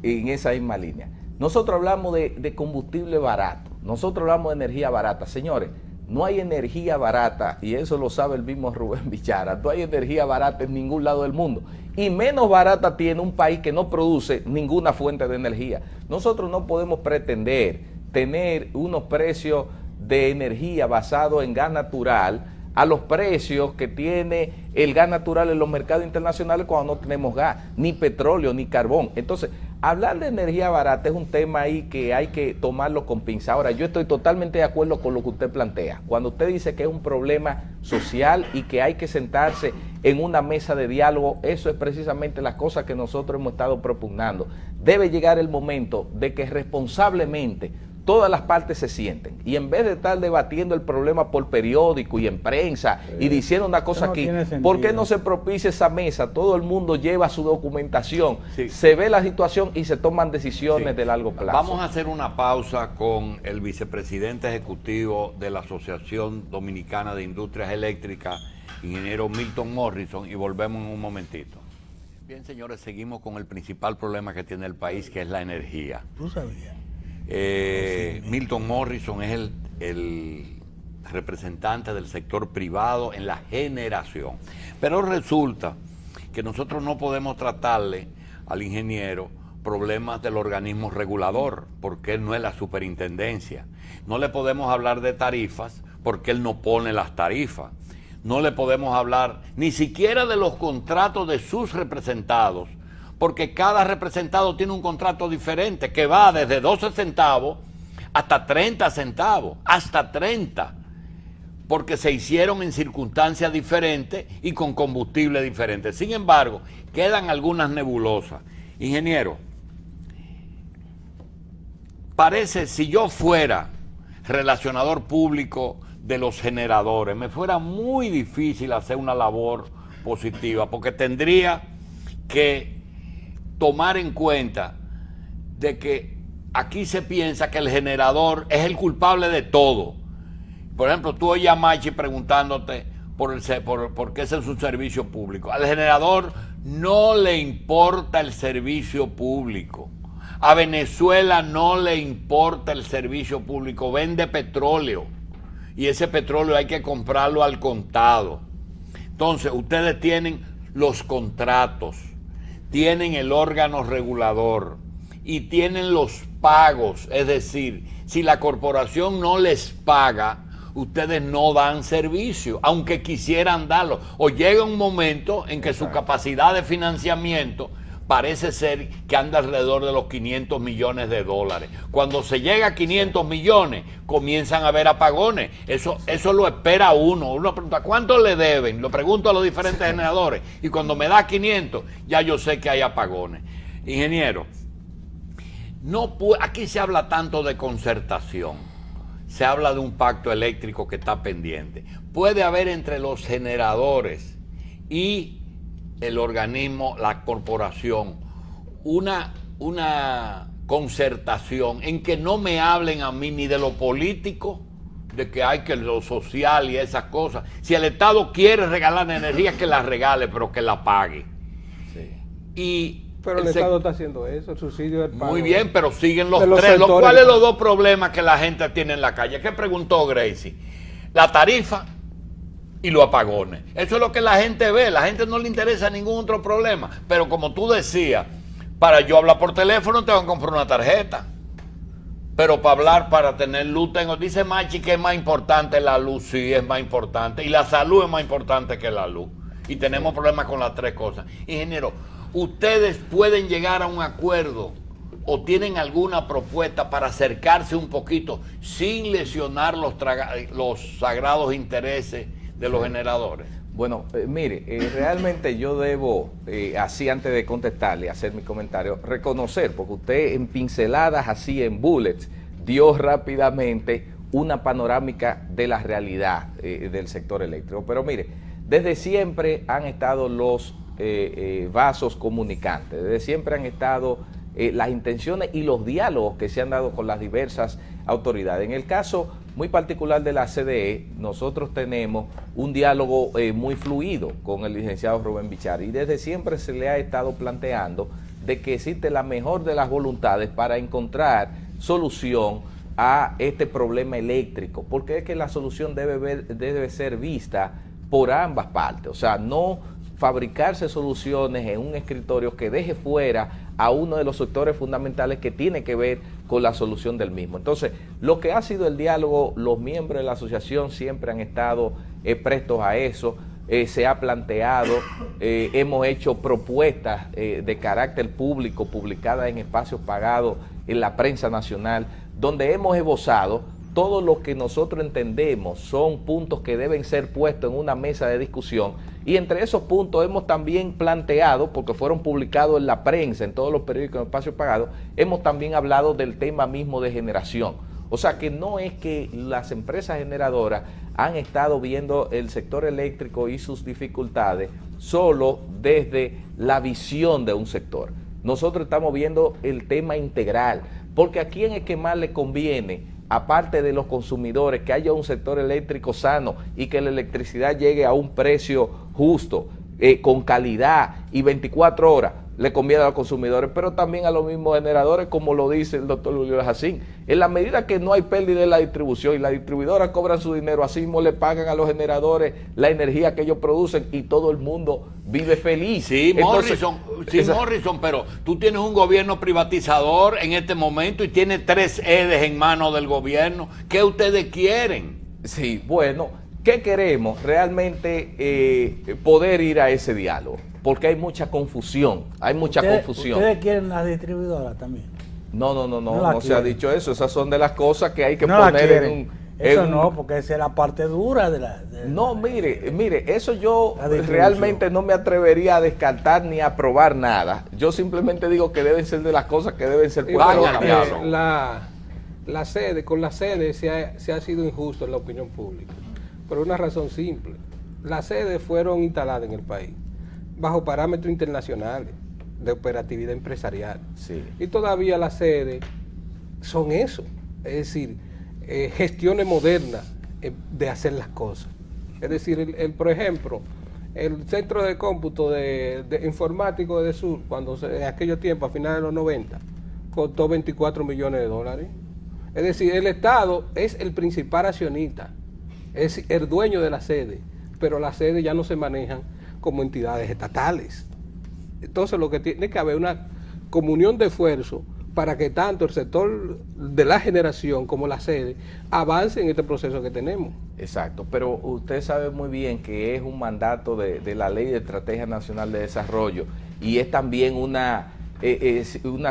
en esa misma línea. Nosotros hablamos de combustible barato, nosotros hablamos de energía barata. Señores, no hay energía barata, y eso lo sabe el mismo Rubén Bichara, no hay energía barata en ningún lado del mundo. Y menos barata tiene un país que no produce ninguna fuente de energía. Nosotros no podemos pretender tener unos precios de energía basado en gas natural a los precios que tiene el gas natural en los mercados internacionales cuando no tenemos gas, ni petróleo, ni carbón. Entonces, hablar de energía barata es un tema ahí que hay que tomarlo con pinza. Ahora, yo estoy totalmente de acuerdo con lo que usted plantea. Cuando usted dice que es un problema social y que hay que sentarse en una mesa de diálogo, eso es precisamente la cosa que nosotros hemos estado propugnando. Debe llegar el momento de que responsablemente todas las partes se sienten, y en vez de estar debatiendo el problema por periódico y en prensa y diciendo una cosa no aquí, tiene sentido. ¿por qué no se propicia esa mesa? Todo el mundo lleva su documentación, Sí. se ve la situación y se toman decisiones Sí. de largo plazo. Vamos a hacer una pausa con el vicepresidente ejecutivo de la Asociación Dominicana de Industrias Eléctricas, ingeniero Milton Morrison, y volvemos en un momentito. Bien, señores, seguimos con el principal problema que tiene el país, que es la energía. ¿Tú sabías? Milton Morrison es el representante del sector privado en la generación. Pero resulta que nosotros no podemos tratarle al ingeniero problemas del organismo regulador, porque él no es la superintendencia. No le podemos hablar de tarifas, porque él no pone las tarifas. no le podemos hablar ni siquiera de los contratos de sus representados, porque cada representado tiene un contrato diferente que va desde 12 centavos hasta 30 centavos, hasta 30, porque se hicieron en circunstancias diferentes y con combustible diferente. Sin embargo, quedan algunas nebulosas. Ingeniero, parece, si yo fuera relacionador público de los generadores, me fuera muy difícil hacer una labor positiva, porque tendría que tomar en cuenta de que aquí se piensa que el generador es el culpable de todo. Por ejemplo, tú oyes a Machi preguntándote por qué ese es un servicio público. Al generador no le importa el servicio público. A Venezuela no le importa el servicio público. Vende petróleo. Y ese petróleo hay que comprarlo al contado. Entonces, ustedes tienen los contratos, tienen el órgano regulador y tienen los pagos. Es decir, si la corporación no les paga, ustedes no dan servicio, aunque quisieran darlo. O llega un momento en que su capacidad de financiamiento parece ser que anda alrededor de los 500 millones de dólares. Cuando se llega a 500 millones, comienzan a haber apagones. Eso lo espera uno. Uno pregunta, ¿cuánto le deben? Lo pregunto a los diferentes generadores. Y cuando me da 500, ya yo sé que hay apagones. Ingeniero, aquí se habla tanto de concertación. Se habla de un pacto eléctrico que está pendiente. Puede haber entre los generadores y el organismo, la corporación, una concertación en que no me hablen a mí ni de lo político, de que hay que lo social y esas cosas. Si el Estado quiere regalar energía, que la regale, pero que la pague. Sí. Pero el Estado está haciendo eso, el subsidio del pago. Muy bien, pero siguen los tres. ¿Cuáles son los dos problemas que la gente tiene en la calle? ¿Qué preguntó Gracie? La tarifa y los apagones. Eso es lo que la gente ve. La gente no le interesa ningún otro problema. Pero como tú decías, para yo hablar por teléfono tengo que comprar una tarjeta. Pero para hablar, para tener luz, dice Machi que es más importante la luz. Sí, es más importante. Y la salud es más importante que la luz. Y tenemos problemas con las tres cosas. Ingeniero, ¿ustedes pueden llegar a un acuerdo o tienen alguna propuesta para acercarse un poquito sin lesionar los sagrados intereses de los generadores? Bueno, mire, realmente yo debo, así antes de contestarle, hacer mi comentario, reconocer, porque usted en pinceladas, así en bullets, dio rápidamente una panorámica de la realidad del sector eléctrico. Pero mire, desde siempre han estado los vasos comunicantes, desde siempre han estado las intenciones y los diálogos que se han dado con las diversas autoridades. En el caso muy particular de la CDE, nosotros tenemos un diálogo muy fluido con el licenciado Rubén Bichara y desde siempre se le ha estado planteando de que existe la mejor de las voluntades para encontrar solución a este problema eléctrico, porque es que la solución debe ser vista por ambas partes, o sea, no fabricarse soluciones en un escritorio que deje fuera a uno de los sectores fundamentales que tiene que ver con la solución del mismo. Entonces, lo que ha sido el diálogo, los miembros de la asociación siempre han estado prestos a eso, se ha planteado, hemos hecho propuestas de carácter público publicadas en espacios pagados en la prensa nacional, donde hemos esbozado todo lo que nosotros entendemos son puntos que deben ser puestos en una mesa de discusión, y entre esos puntos hemos también planteado, porque fueron publicados en la prensa, en todos los periódicos en espacios pagados, hemos también hablado del tema mismo de generación. O sea que no es que las empresas generadoras han estado viendo el sector eléctrico y sus dificultades solo desde la visión de un sector. Nosotros estamos viendo el tema integral, porque a quién es que más le conviene, aparte de los consumidores, que haya un sector eléctrico sano y que la electricidad llegue a un precio justo, con calidad y 24 horas, le conviene a los consumidores, pero también a los mismos generadores, como lo dice el doctor Julio Jacín. En la medida que no hay pérdida en la distribución y las distribuidoras cobran su dinero, así mismo le pagan a los generadores la energía que ellos producen y todo el mundo vive feliz. Sí, Morrison, pero tú tienes un gobierno privatizador en este momento y tienes 3 EDES en manos del gobierno. ¿Qué ustedes quieren? Sí, bueno, ¿qué queremos? Realmente poder ir a ese diálogo, porque hay mucha confusión, ¿Ustedes quieren la distribuidora también? No se ha dicho eso. Esas son de las cosas que hay que no poner en un... Eso no, porque esa es la parte dura de la... No, mire, eso yo realmente no me atrevería a descartar ni a aprobar nada. Yo simplemente digo que deben ser de las cosas que deben ser puestas en diálogo. La sede, con la sede se ha sido injusto en la opinión pública, por una razón simple. Las sedes fueron instaladas en el país bajo parámetros internacionales de operatividad empresarial. Sí. Y todavía las sedes son eso, es decir, gestiones modernas de hacer las cosas. Es decir, por ejemplo, el centro de cómputo de informático de Sur, en aquellos tiempos, a finales de los 90, costó 24 millones de dólares. Es decir, el Estado es el principal accionista, es el dueño de la sede, pero las sedes ya no se manejan como entidades estatales. Entonces lo que tiene que haber una comunión de esfuerzo para que tanto el sector de la generación como la sede avance en este proceso que tenemos. Exacto, pero usted sabe muy bien que es un mandato de la Ley de Estrategia Nacional de Desarrollo y es también una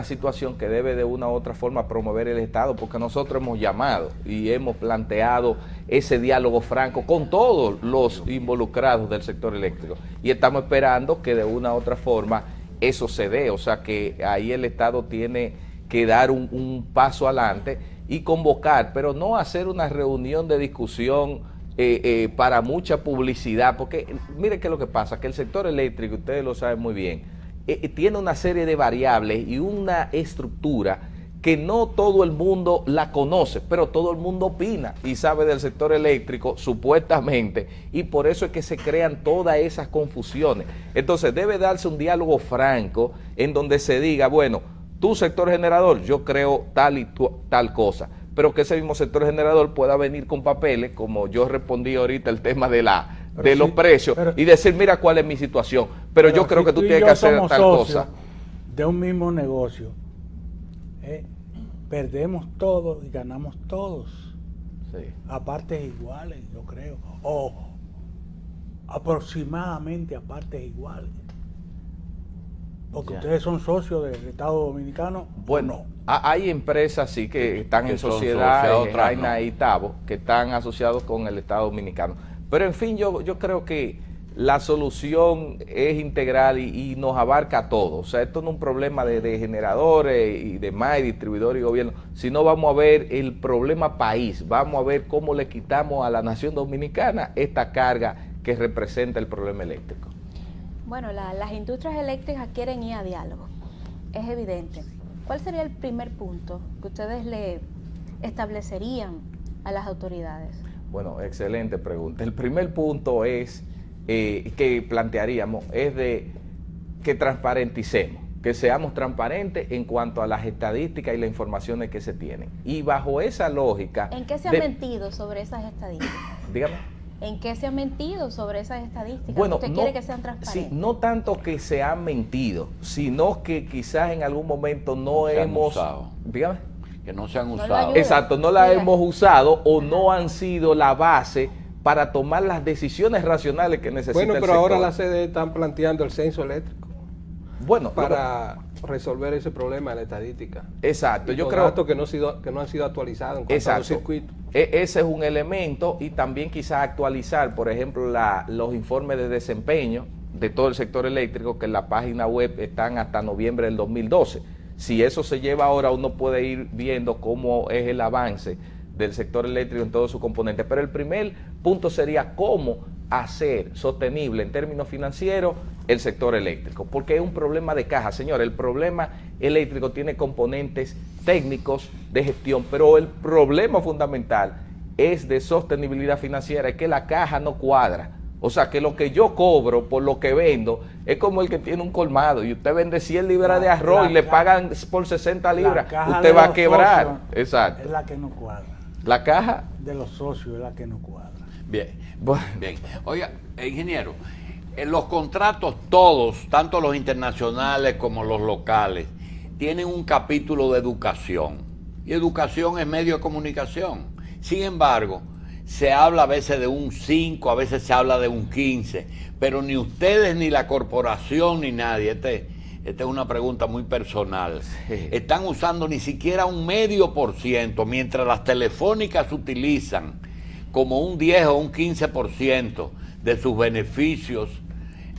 situación que debe de una u otra forma promover el Estado, porque nosotros hemos llamado y hemos planteado ese diálogo franco con todos los involucrados del sector eléctrico y estamos esperando que de una u otra forma eso se dé, o sea que ahí el Estado tiene que dar un paso adelante y convocar, pero no hacer una reunión de discusión para mucha publicidad, porque mire qué es lo que pasa, que el sector eléctrico, ustedes lo saben muy bien, tiene una serie de variables y una estructura que no todo el mundo la conoce, pero todo el mundo opina y sabe del sector eléctrico supuestamente, y por eso es que se crean todas esas confusiones. Entonces debe darse un diálogo franco en donde se diga, bueno, tu sector generador, yo creo tal y tal cosa, pero que ese mismo sector generador pueda venir con papeles, como yo respondí ahorita el tema de los precios, y decir, mira cuál es mi situación, pero yo creo que tú tienes que hacer tal cosa. De un mismo negocio, perdemos todos y ganamos todos, sí, a partes iguales, yo creo, o aproximadamente a partes iguales. Porque ustedes son socios del Estado Dominicano. Bueno, hay empresas sí que están en sociedad, Jaina y Tabo, que están asociados con el Estado Dominicano. Pero en fin, yo creo que la solución es integral y nos abarca a todos. O sea, esto no es un problema de generadores y demás, y distribuidores y gobierno, sino vamos a ver el problema país, vamos a ver cómo le quitamos a la nación dominicana esta carga que representa el problema eléctrico. Bueno, las industrias eléctricas quieren ir a diálogo, es evidente. ¿Cuál sería el primer punto que ustedes le establecerían a las autoridades? Bueno, excelente pregunta. El primer punto es que plantearíamos es de que transparenticemos, que seamos transparentes en cuanto a las estadísticas y las informaciones que se tienen. Y bajo esa lógica... ¿En qué se ha mentido sobre esas estadísticas? Dígame. ¿En qué se ha mentido sobre esas estadísticas? Bueno, ¿Usted quiere que sean transparentes? Sí, no tanto que se han mentido, sino que quizás en algún momento no hemos... Dígame. Que no se han usado. Exacto, no las hemos usado o no han sido la base para tomar las decisiones racionales que necesita el sector. Bueno, pero ahora las sedes están planteando el censo eléctrico. Bueno, para resolver ese problema de la estadística. Exacto, yo creo datos que no han sido actualizados en cuanto a los circuitos. Ese es un elemento, y también quizás actualizar, por ejemplo, los informes de desempeño de todo el sector eléctrico, que en la página web están hasta noviembre del 2012. Si eso se lleva ahora, uno puede ir viendo cómo es el avance del sector eléctrico en todos sus componentes. Pero el primer punto sería cómo hacer sostenible en términos financieros el sector eléctrico, porque es un problema de caja, señor. El problema eléctrico tiene componentes técnicos de gestión, pero el problema fundamental es de sostenibilidad financiera, es que la caja no cuadra. O sea, que lo que yo cobro por lo que vendo es como el que tiene un colmado y usted vende 100 libras de arroz y le pagan por 60 libras, usted va a quebrar. Exacto. Es la que no cuadra. La caja de los socios es la que no cuadra. Bien, bien. Oiga, ingeniero, en los contratos todos, tanto los internacionales como los locales, tienen un capítulo de educación. Y educación es medio de comunicación. Sin embargo, se habla a veces de un 5, a veces se habla de un 15, pero ni ustedes, ni la corporación, ni nadie, esta es una pregunta muy personal, están usando ni siquiera un 0,5%, mientras las telefónicas utilizan como un 10 o un 15% de sus beneficios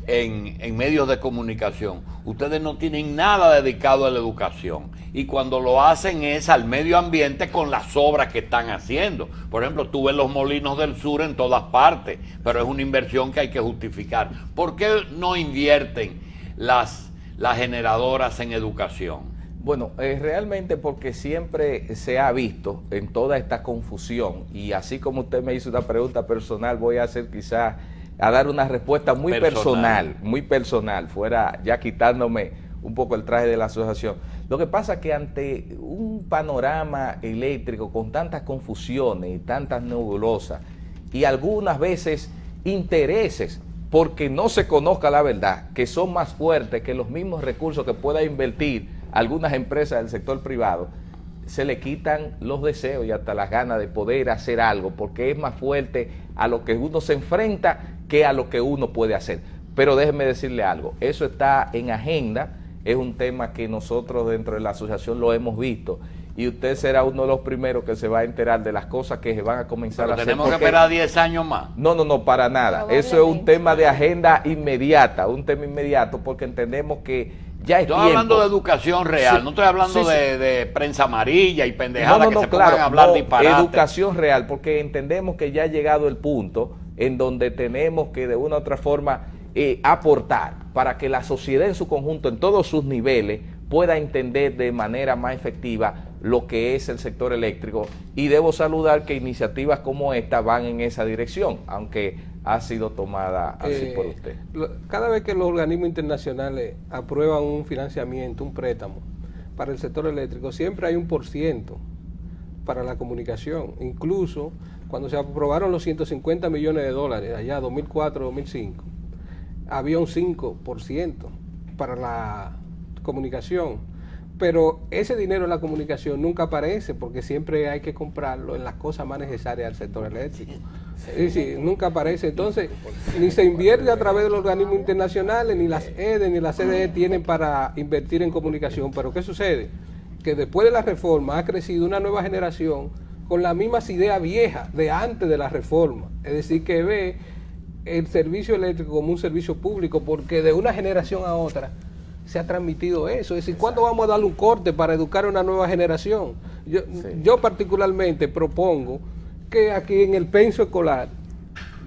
en medios de comunicación. Ustedes no tienen nada dedicado a la educación, y cuando lo hacen es al medio ambiente con las obras que están haciendo. Por ejemplo, tú ves los molinos del sur en todas partes, pero es una inversión que hay que justificar. ¿Por qué no invierten las generadoras en educación? Bueno, realmente porque siempre se ha visto en toda esta confusión, y así como usted me hizo una pregunta personal, voy a hacer quizás a dar una respuesta muy personal, fuera ya quitándome un poco el traje de la asociación. Lo que pasa es que ante un panorama eléctrico con tantas confusiones y tantas nebulosas, y algunas veces intereses, porque no se conozca la verdad, que son más fuertes que los mismos recursos que pueda invertir algunas empresas del sector privado, se le quitan los deseos y hasta las ganas de poder hacer algo, porque es más fuerte a lo que uno se enfrenta que a lo que uno puede hacer. Pero déjeme decirle algo, eso está en agenda, es un tema que nosotros dentro de la asociación lo hemos visto, y usted será uno de los primeros que se va a enterar de las cosas que se van a comenzar a hacer. ¿Tenemos que esperar 10 años más? No, para nada. Eso es un tema de agenda inmediata, un tema inmediato, porque entendemos que ya es tiempo. Estoy hablando de educación real, no estoy hablando de prensa amarilla y pendejadas que se pongan a hablar disparate. Educación real, porque entendemos que ya ha llegado el punto en donde tenemos que de una u otra forma aportar para que la sociedad en su conjunto, en todos sus niveles, pueda entender de manera más efectiva lo que es el sector eléctrico, y debo saludar que iniciativas como esta van en esa dirección, aunque ha sido tomada así por usted. Cada vez que los organismos internacionales aprueban un financiamiento, un préstamo para el sector eléctrico, siempre hay un % para la comunicación. Incluso cuando se aprobaron los 150 millones de dólares allá 2004-2005, había un 5% para la comunicación, pero ese dinero en la comunicación nunca aparece, porque siempre hay que comprarlo en las cosas más necesarias del sector eléctrico. Es decir, nunca aparece. Entonces, ni se invierte a través de los organismos internacionales, ni las EDE ni las CDE tienen para invertir en comunicación. Pero ¿qué sucede? Que después de la reforma ha crecido una nueva generación con las mismas ideas viejas de antes de la reforma. Es decir, que ve el servicio eléctrico como un servicio público, porque de una generación a otra se ha transmitido eso. Es decir, ¿cuándo vamos a darle un corte para educar a una nueva generación? Yo particularmente propongo que aquí en el penso escolar,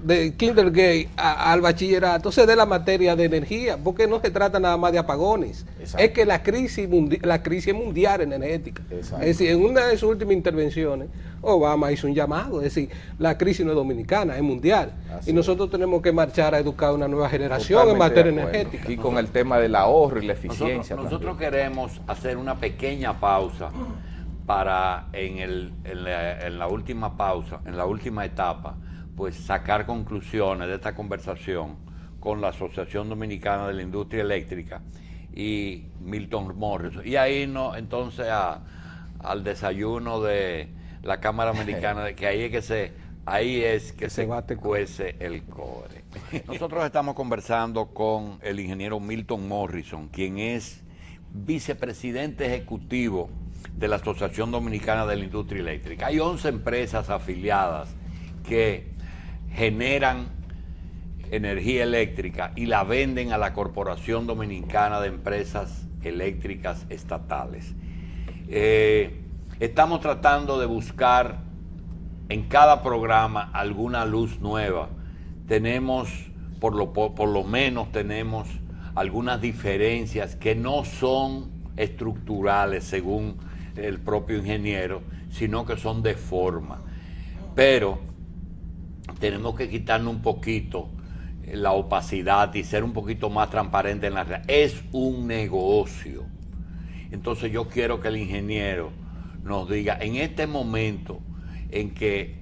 de kindergarten al bachillerato, se dé la materia de energía, porque no se trata nada más de apagones. Exacto. Es que la crisis es mundial energética. Exacto. Es decir, en una de sus últimas intervenciones, Obama hizo un llamado, es decir, la crisis no es dominicana, es mundial. Así y nosotros tenemos que marchar a educar a una nueva generación en materia energética. Y con el tema del ahorro y la eficiencia. Nosotros queremos hacer una pequeña pausa para en la última pausa, en la última etapa, pues sacar conclusiones de esta conversación con la Asociación Dominicana de la Industria Eléctrica y Milton Morrison. Y ahí entonces al desayuno de la Cámara Americana, que ahí es que se cuece el cobre. Nosotros estamos conversando con el ingeniero Milton Morrison, quien es vicepresidente ejecutivo de la Asociación Dominicana de la Industria Eléctrica. Hay 11 empresas afiliadas que generan energía eléctrica y la venden a la Corporación Dominicana de Empresas Eléctricas Estatales. Estamos tratando de buscar en cada programa alguna luz nueva. Tenemos, por lo menos tenemos algunas diferencias que no son estructurales según el propio ingeniero, sino que son de forma. Pero tenemos que quitarnos un poquito la opacidad y ser un poquito más transparente en la realidad. Es un negocio. Entonces yo quiero que el ingeniero nos diga, en este momento en que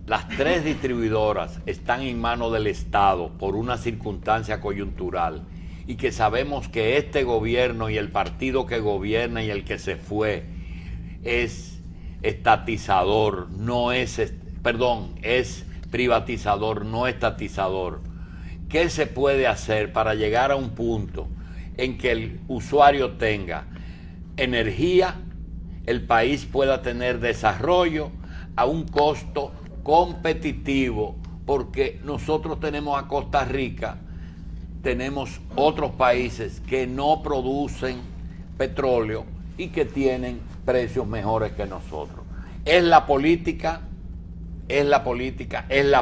las tres distribuidoras están en manos del Estado por una circunstancia coyuntural, y que sabemos que este gobierno y el partido que gobierna y el que se fue es estatizador, no es perdón, es privatizador, no estatizador. ¿Qué se puede hacer para llegar a un punto en que el usuario tenga energía, el país pueda tener desarrollo a un costo competitivo? Porque nosotros tenemos a Costa Rica, tenemos otros países que no producen petróleo y que tienen precios mejores que nosotros. Es la política, es la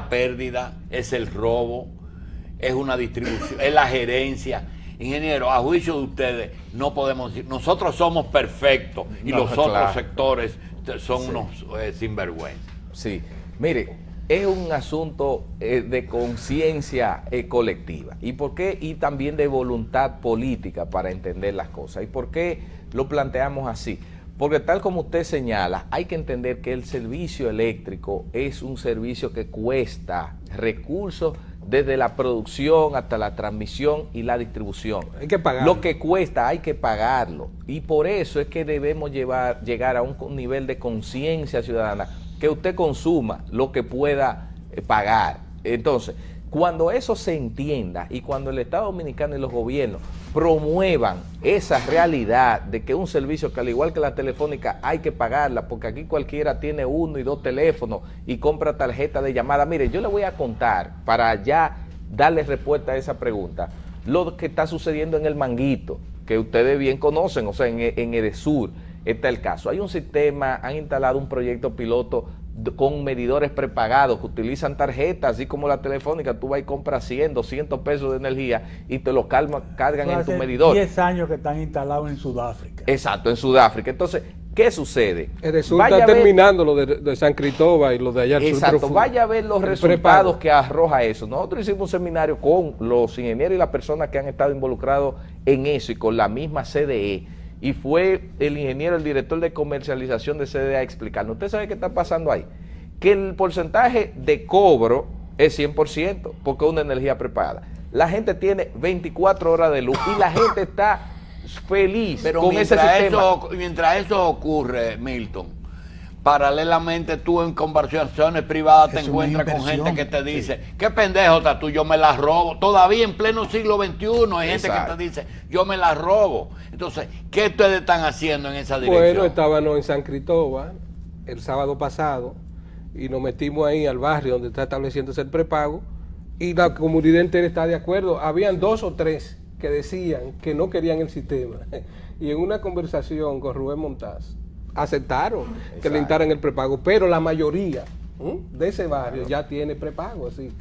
pérdida, es el robo, es una distribución, es la gerencia. Ingeniero, a juicio de ustedes, no podemos decir, nosotros somos perfectos y No, los claro. otros sectores son Sí. unos sinvergüenza. Sí, mire, es un asunto de conciencia colectiva. ¿Y por qué? Y también de voluntad política para entender las cosas. ¿Y por qué lo planteamos así? Porque tal como usted señala, hay que entender que el servicio eléctrico es un servicio que cuesta recursos desde la producción hasta la transmisión y la distribución. Hay que pagarlo. Lo que cuesta hay que pagarlo. Y por eso es que debemos llegar a un nivel de conciencia ciudadana, que usted consuma lo que pueda pagar. Entonces, cuando eso se entienda y cuando el Estado Dominicano y los gobiernos promuevan esa realidad de que un servicio que al igual que la telefónica hay que pagarla, porque aquí cualquiera tiene 1 y 2 teléfonos y compra tarjeta de llamada. Mire, yo le voy a contar para ya darle respuesta a esa pregunta lo que está sucediendo en el Manguito, que ustedes bien conocen, o sea, en Edesur está el caso. Hay un sistema, han instalado un proyecto piloto con medidores prepagados que utilizan tarjetas, así como la telefónica. Tú vas y compras 100, 200 pesos de energía y te lo cargan en tu medidor. 10 años que están instalados en Sudáfrica. Exacto, en Sudáfrica. Entonces, ¿qué sucede? Edesur Vaya está a ver- terminando lo de San Cristóbal y lo de allá al sur Exacto, profundo. vaya a ver los El resultados prepago. que arroja eso. Nosotros hicimos un seminario con los ingenieros y las personas que han estado involucrados en eso y con la misma CDE. Y fue el ingeniero, el director de comercialización de CDE a explicarnos. ¿Usted sabe qué está pasando ahí? Que el porcentaje de cobro es 100%, porque es una energía prepagada. La gente tiene 24 horas de luz y la gente está feliz Pero con ese sistema. mientras eso ocurre, Milton, paralelamente tú en conversaciones privadas te Es una encuentras con inversión. gente que te dice, qué pendejo estás tú, yo me la robo. Todavía en pleno siglo XXI hay gente Exacto. que te dice, yo me la robo. Entonces, ¿qué ustedes están haciendo en esa dirección? Bueno, estábamos en San Cristóbal el sábado pasado y nos metimos ahí al barrio donde está estableciéndose el prepago y la comunidad entera está de acuerdo. Habían 2 o 3 que decían que no querían el sistema y en una conversación con Rubén Montaz aceptaron que le instaran el prepago, pero la mayoría de ese barrio ya tiene prepago, así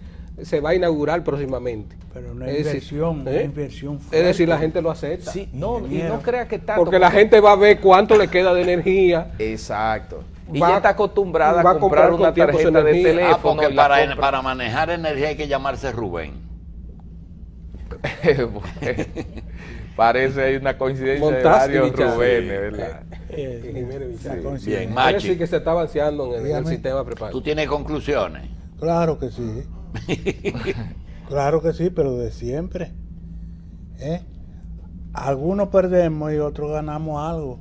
se va a inaugurar próximamente. Pero una Es decir, inversión, una inversión fuerte. Es decir, la gente lo acepta. Sí, no, y Ingeniero. no crea que tanto. Porque la gente va a ver cuánto le queda de energía. Exacto. Y Va- ya está acostumbrada va a a comprar comprar una con tiempo su tarjeta de energía. teléfono. porque y la para compra. manejar energía hay que llamarse Rubén. Bueno, parece hay una coincidencia Montaz y de varios Bichara. Rubénes, ¿verdad? Jiménez Bichara. la coincidencia. Bien, Quiere Machi, decir que se está avanzando en el Dígame. sistema prepago. ¿tú tienes conclusiones? Claro que sí. Claro que sí, pero de siempre. ¿Eh? Algunos perdemos y otros ganamos algo.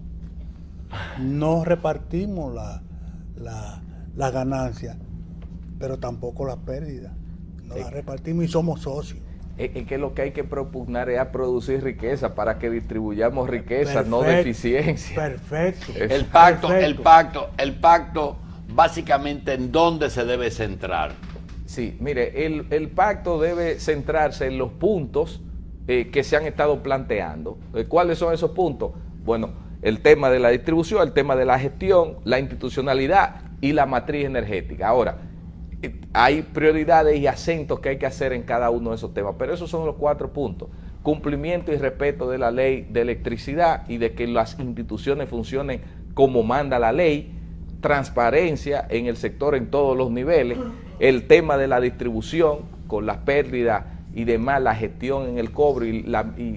No repartimos la ganancia, pero tampoco las pérdidas. No las repartimos y somos socios. Es que lo que hay que propugnar es a producir riqueza para que distribuyamos riqueza, no Perfecto, deficiencia. Perfecto. El pacto, Perfecto. el pacto, básicamente, ¿en dónde se debe centrar? Sí, mire, el pacto debe centrarse en los puntos que se han estado planteando. ¿Cuáles son esos puntos? Bueno, el tema de la distribución, el tema de la gestión, la institucionalidad y la matriz energética. Ahora, hay prioridades y acentos que hay que hacer en cada uno de esos temas, pero esos son los 4 puntos. Cumplimiento y respeto de la ley de electricidad y de que las instituciones funcionen como manda la ley, transparencia en el sector en todos los niveles, el tema de la distribución con las pérdidas y demás, la gestión en el cobro y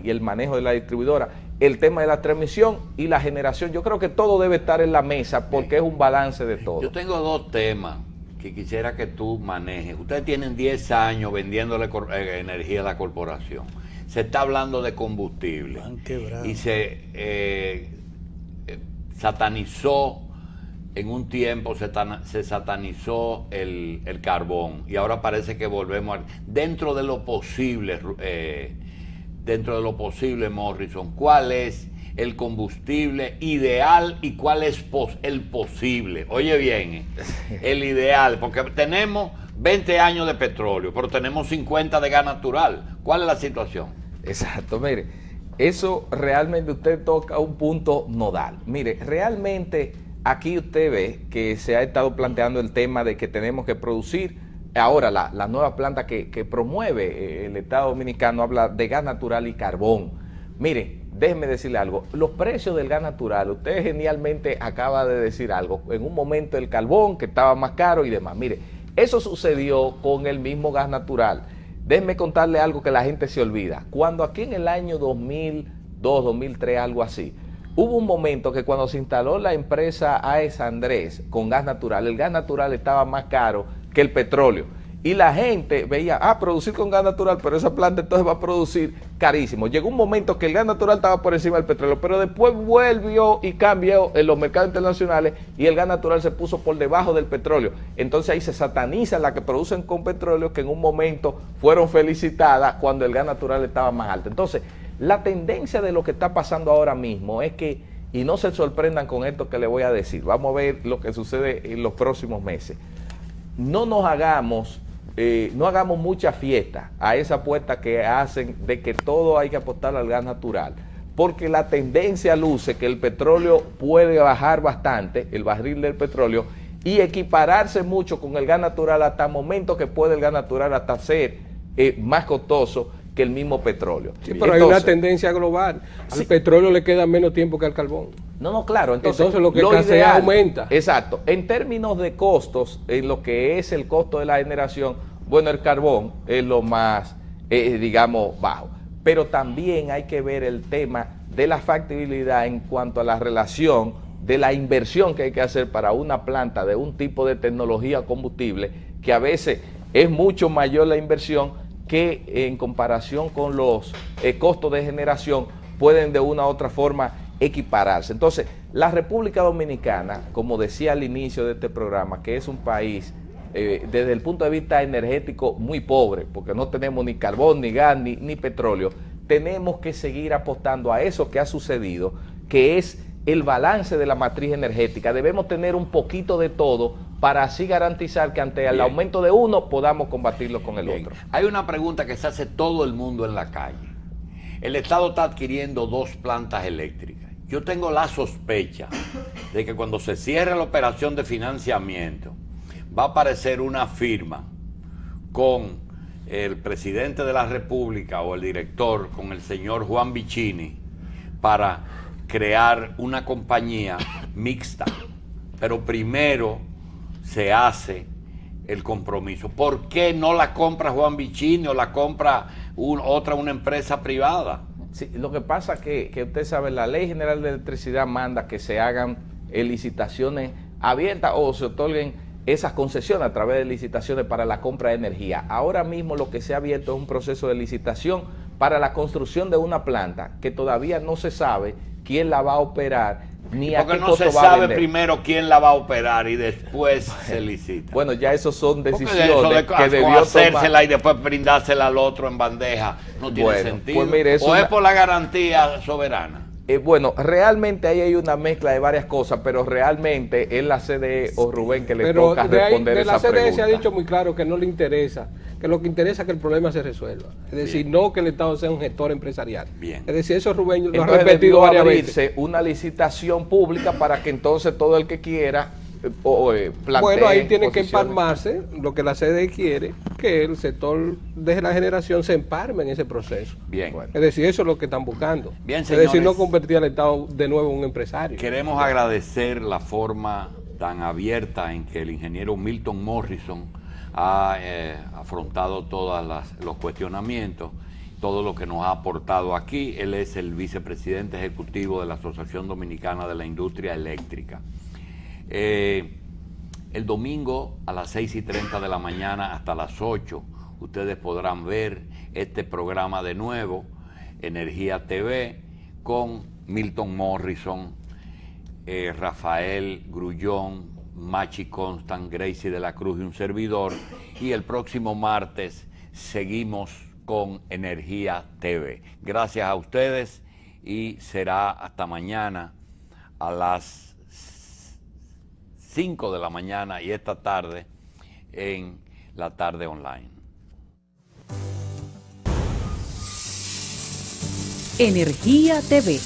el manejo de la distribuidora, el tema de la transmisión y la generación. Yo creo que todo debe estar en la mesa porque es un balance de todo. Yo tengo 2 temas que quisiera que tú manejes. Ustedes tienen 10 años vendiéndole energía a la corporación. Se está hablando de combustible Han quebrado. y se satanizó en un tiempo se satanizó el carbón y ahora parece que volvemos dentro de lo posible, Morrison, ¿cuál es el combustible ideal y cuál es el posible? Oye bien, el ideal, porque tenemos 20 años de petróleo, pero tenemos 50 de gas natural. ¿Cuál es la situación? Exacto, mire, eso realmente usted toca un punto nodal. Mire, realmente aquí usted ve que se ha estado planteando el tema de que tenemos que producir. Ahora la nueva planta que promueve el Estado Dominicano habla de gas natural y carbón. Mire, déjeme decirle algo, los precios del gas natural, usted genialmente acaba de decir algo, en un momento el carbón que estaba más caro y demás. Mire, eso sucedió con el mismo gas natural. Déjeme contarle algo que la gente se olvida. Cuando aquí en el año 2002, 2003, algo así, hubo un momento que cuando se instaló la empresa AES Andrés con gas natural, el gas natural estaba más caro que el petróleo. Y la gente veía, producir con gas natural, pero esa planta entonces va a producir carísimo. Llegó un momento que el gas natural estaba por encima del petróleo, pero después volvió y cambió en los mercados internacionales y el gas natural se puso por debajo del petróleo. Entonces ahí se satanizan las que producen con petróleo, que en un momento fueron felicitadas cuando el gas natural estaba más alto. Entonces, la tendencia de lo que está pasando ahora mismo es que, y no se sorprendan con esto que le voy a decir, vamos a ver lo que sucede en los próximos meses. No hagamos mucha fiesta a esa apuesta que hacen de que todo hay que apostar al gas natural, porque la tendencia luce que el petróleo puede bajar bastante, el barril del petróleo, y equipararse mucho con el gas natural hasta el momento que puede el gas natural hasta ser más costoso que el mismo petróleo. Sí, pero entonces, hay una tendencia global. Al petróleo le queda menos tiempo que al carbón. No, claro. Entonces lo que escasea aumenta. Exacto. En términos de costos, en lo que es el costo de la generación, bueno, el carbón es lo más, digamos, bajo. Pero también hay que ver el tema de la factibilidad en cuanto a la relación de la inversión que hay que hacer para una planta de un tipo de tecnología combustible, que a veces es mucho mayor la inversión que en comparación con los costos de generación pueden de una u otra forma equipararse. Entonces, la República Dominicana, como decía al inicio de este programa, que es un país desde el punto de vista energético muy pobre, porque no tenemos ni carbón, ni gas, ni petróleo, tenemos que seguir apostando a eso que ha sucedido, que es el balance de la matriz energética. Debemos tener un poquito de todo para así garantizar que ante el aumento de uno podamos combatirlo con el otro. Hay una pregunta que se hace todo el mundo en la calle. El Estado está adquiriendo 2 plantas eléctricas. Yo tengo la sospecha de que cuando se cierre la operación de financiamiento va a aparecer una firma con el presidente de la República o el director, con el señor Juan Vicini, para crear una compañía mixta. Pero primero se hace el compromiso. ¿Por qué no la compra Juan Vicini o la compra una empresa privada? Sí, lo que pasa es que usted sabe, la Ley General de Electricidad manda que se hagan licitaciones abiertas o se otorguen esas concesiones a través de licitaciones para la compra de energía. Ahora mismo lo que se ha abierto es un proceso de licitación para la construcción de una planta que todavía no se sabe quién la va a operar ni a qué costo va a vender. Porque no se sabe primero quién la va a operar y después se licita. Bueno, ya esos son decisiones eso de que debió hacérsela tomar. Y después brindársela al otro en bandeja no tiene sentido. Pues mire, o es por la garantía soberana. Bueno, realmente ahí hay una mezcla de varias cosas, pero realmente es la CDE o Rubén que le toca responder esa pregunta. De la CDE se ha dicho muy claro que no le interesa, que lo que interesa es que el problema se resuelva. Es decir, no que el Estado sea un gestor empresarial. Bien. Es decir, eso Rubén lo ha entonces repetido varias veces. Una licitación pública para que entonces todo el que quiera plantee. Bueno, ahí tiene que empalmarse lo que la CDE quiere, que el sector de la generación se empalme en ese proceso. Bien. Es decir, eso es lo que están buscando. Bien, señores, es decir, no convertir al Estado de nuevo en un empresario. Queremos agradecer la forma tan abierta en que el ingeniero Milton Morrison ha afrontado todos los cuestionamientos, todo lo que nos ha aportado aquí. Él es el vicepresidente ejecutivo de la Asociación Dominicana de la Industria Eléctrica. El domingo a las 6:30 de la mañana hasta las 8 ustedes podrán ver este programa de nuevo, Energía TV, con Milton Morrison, Rafael Grullón, Machi Constant, Gracie de la Cruz y un servidor. Y el próximo martes seguimos con Energía TV. Gracias a ustedes y será hasta mañana a las 5 de la mañana y esta tarde en La Tarde Online. Energía TV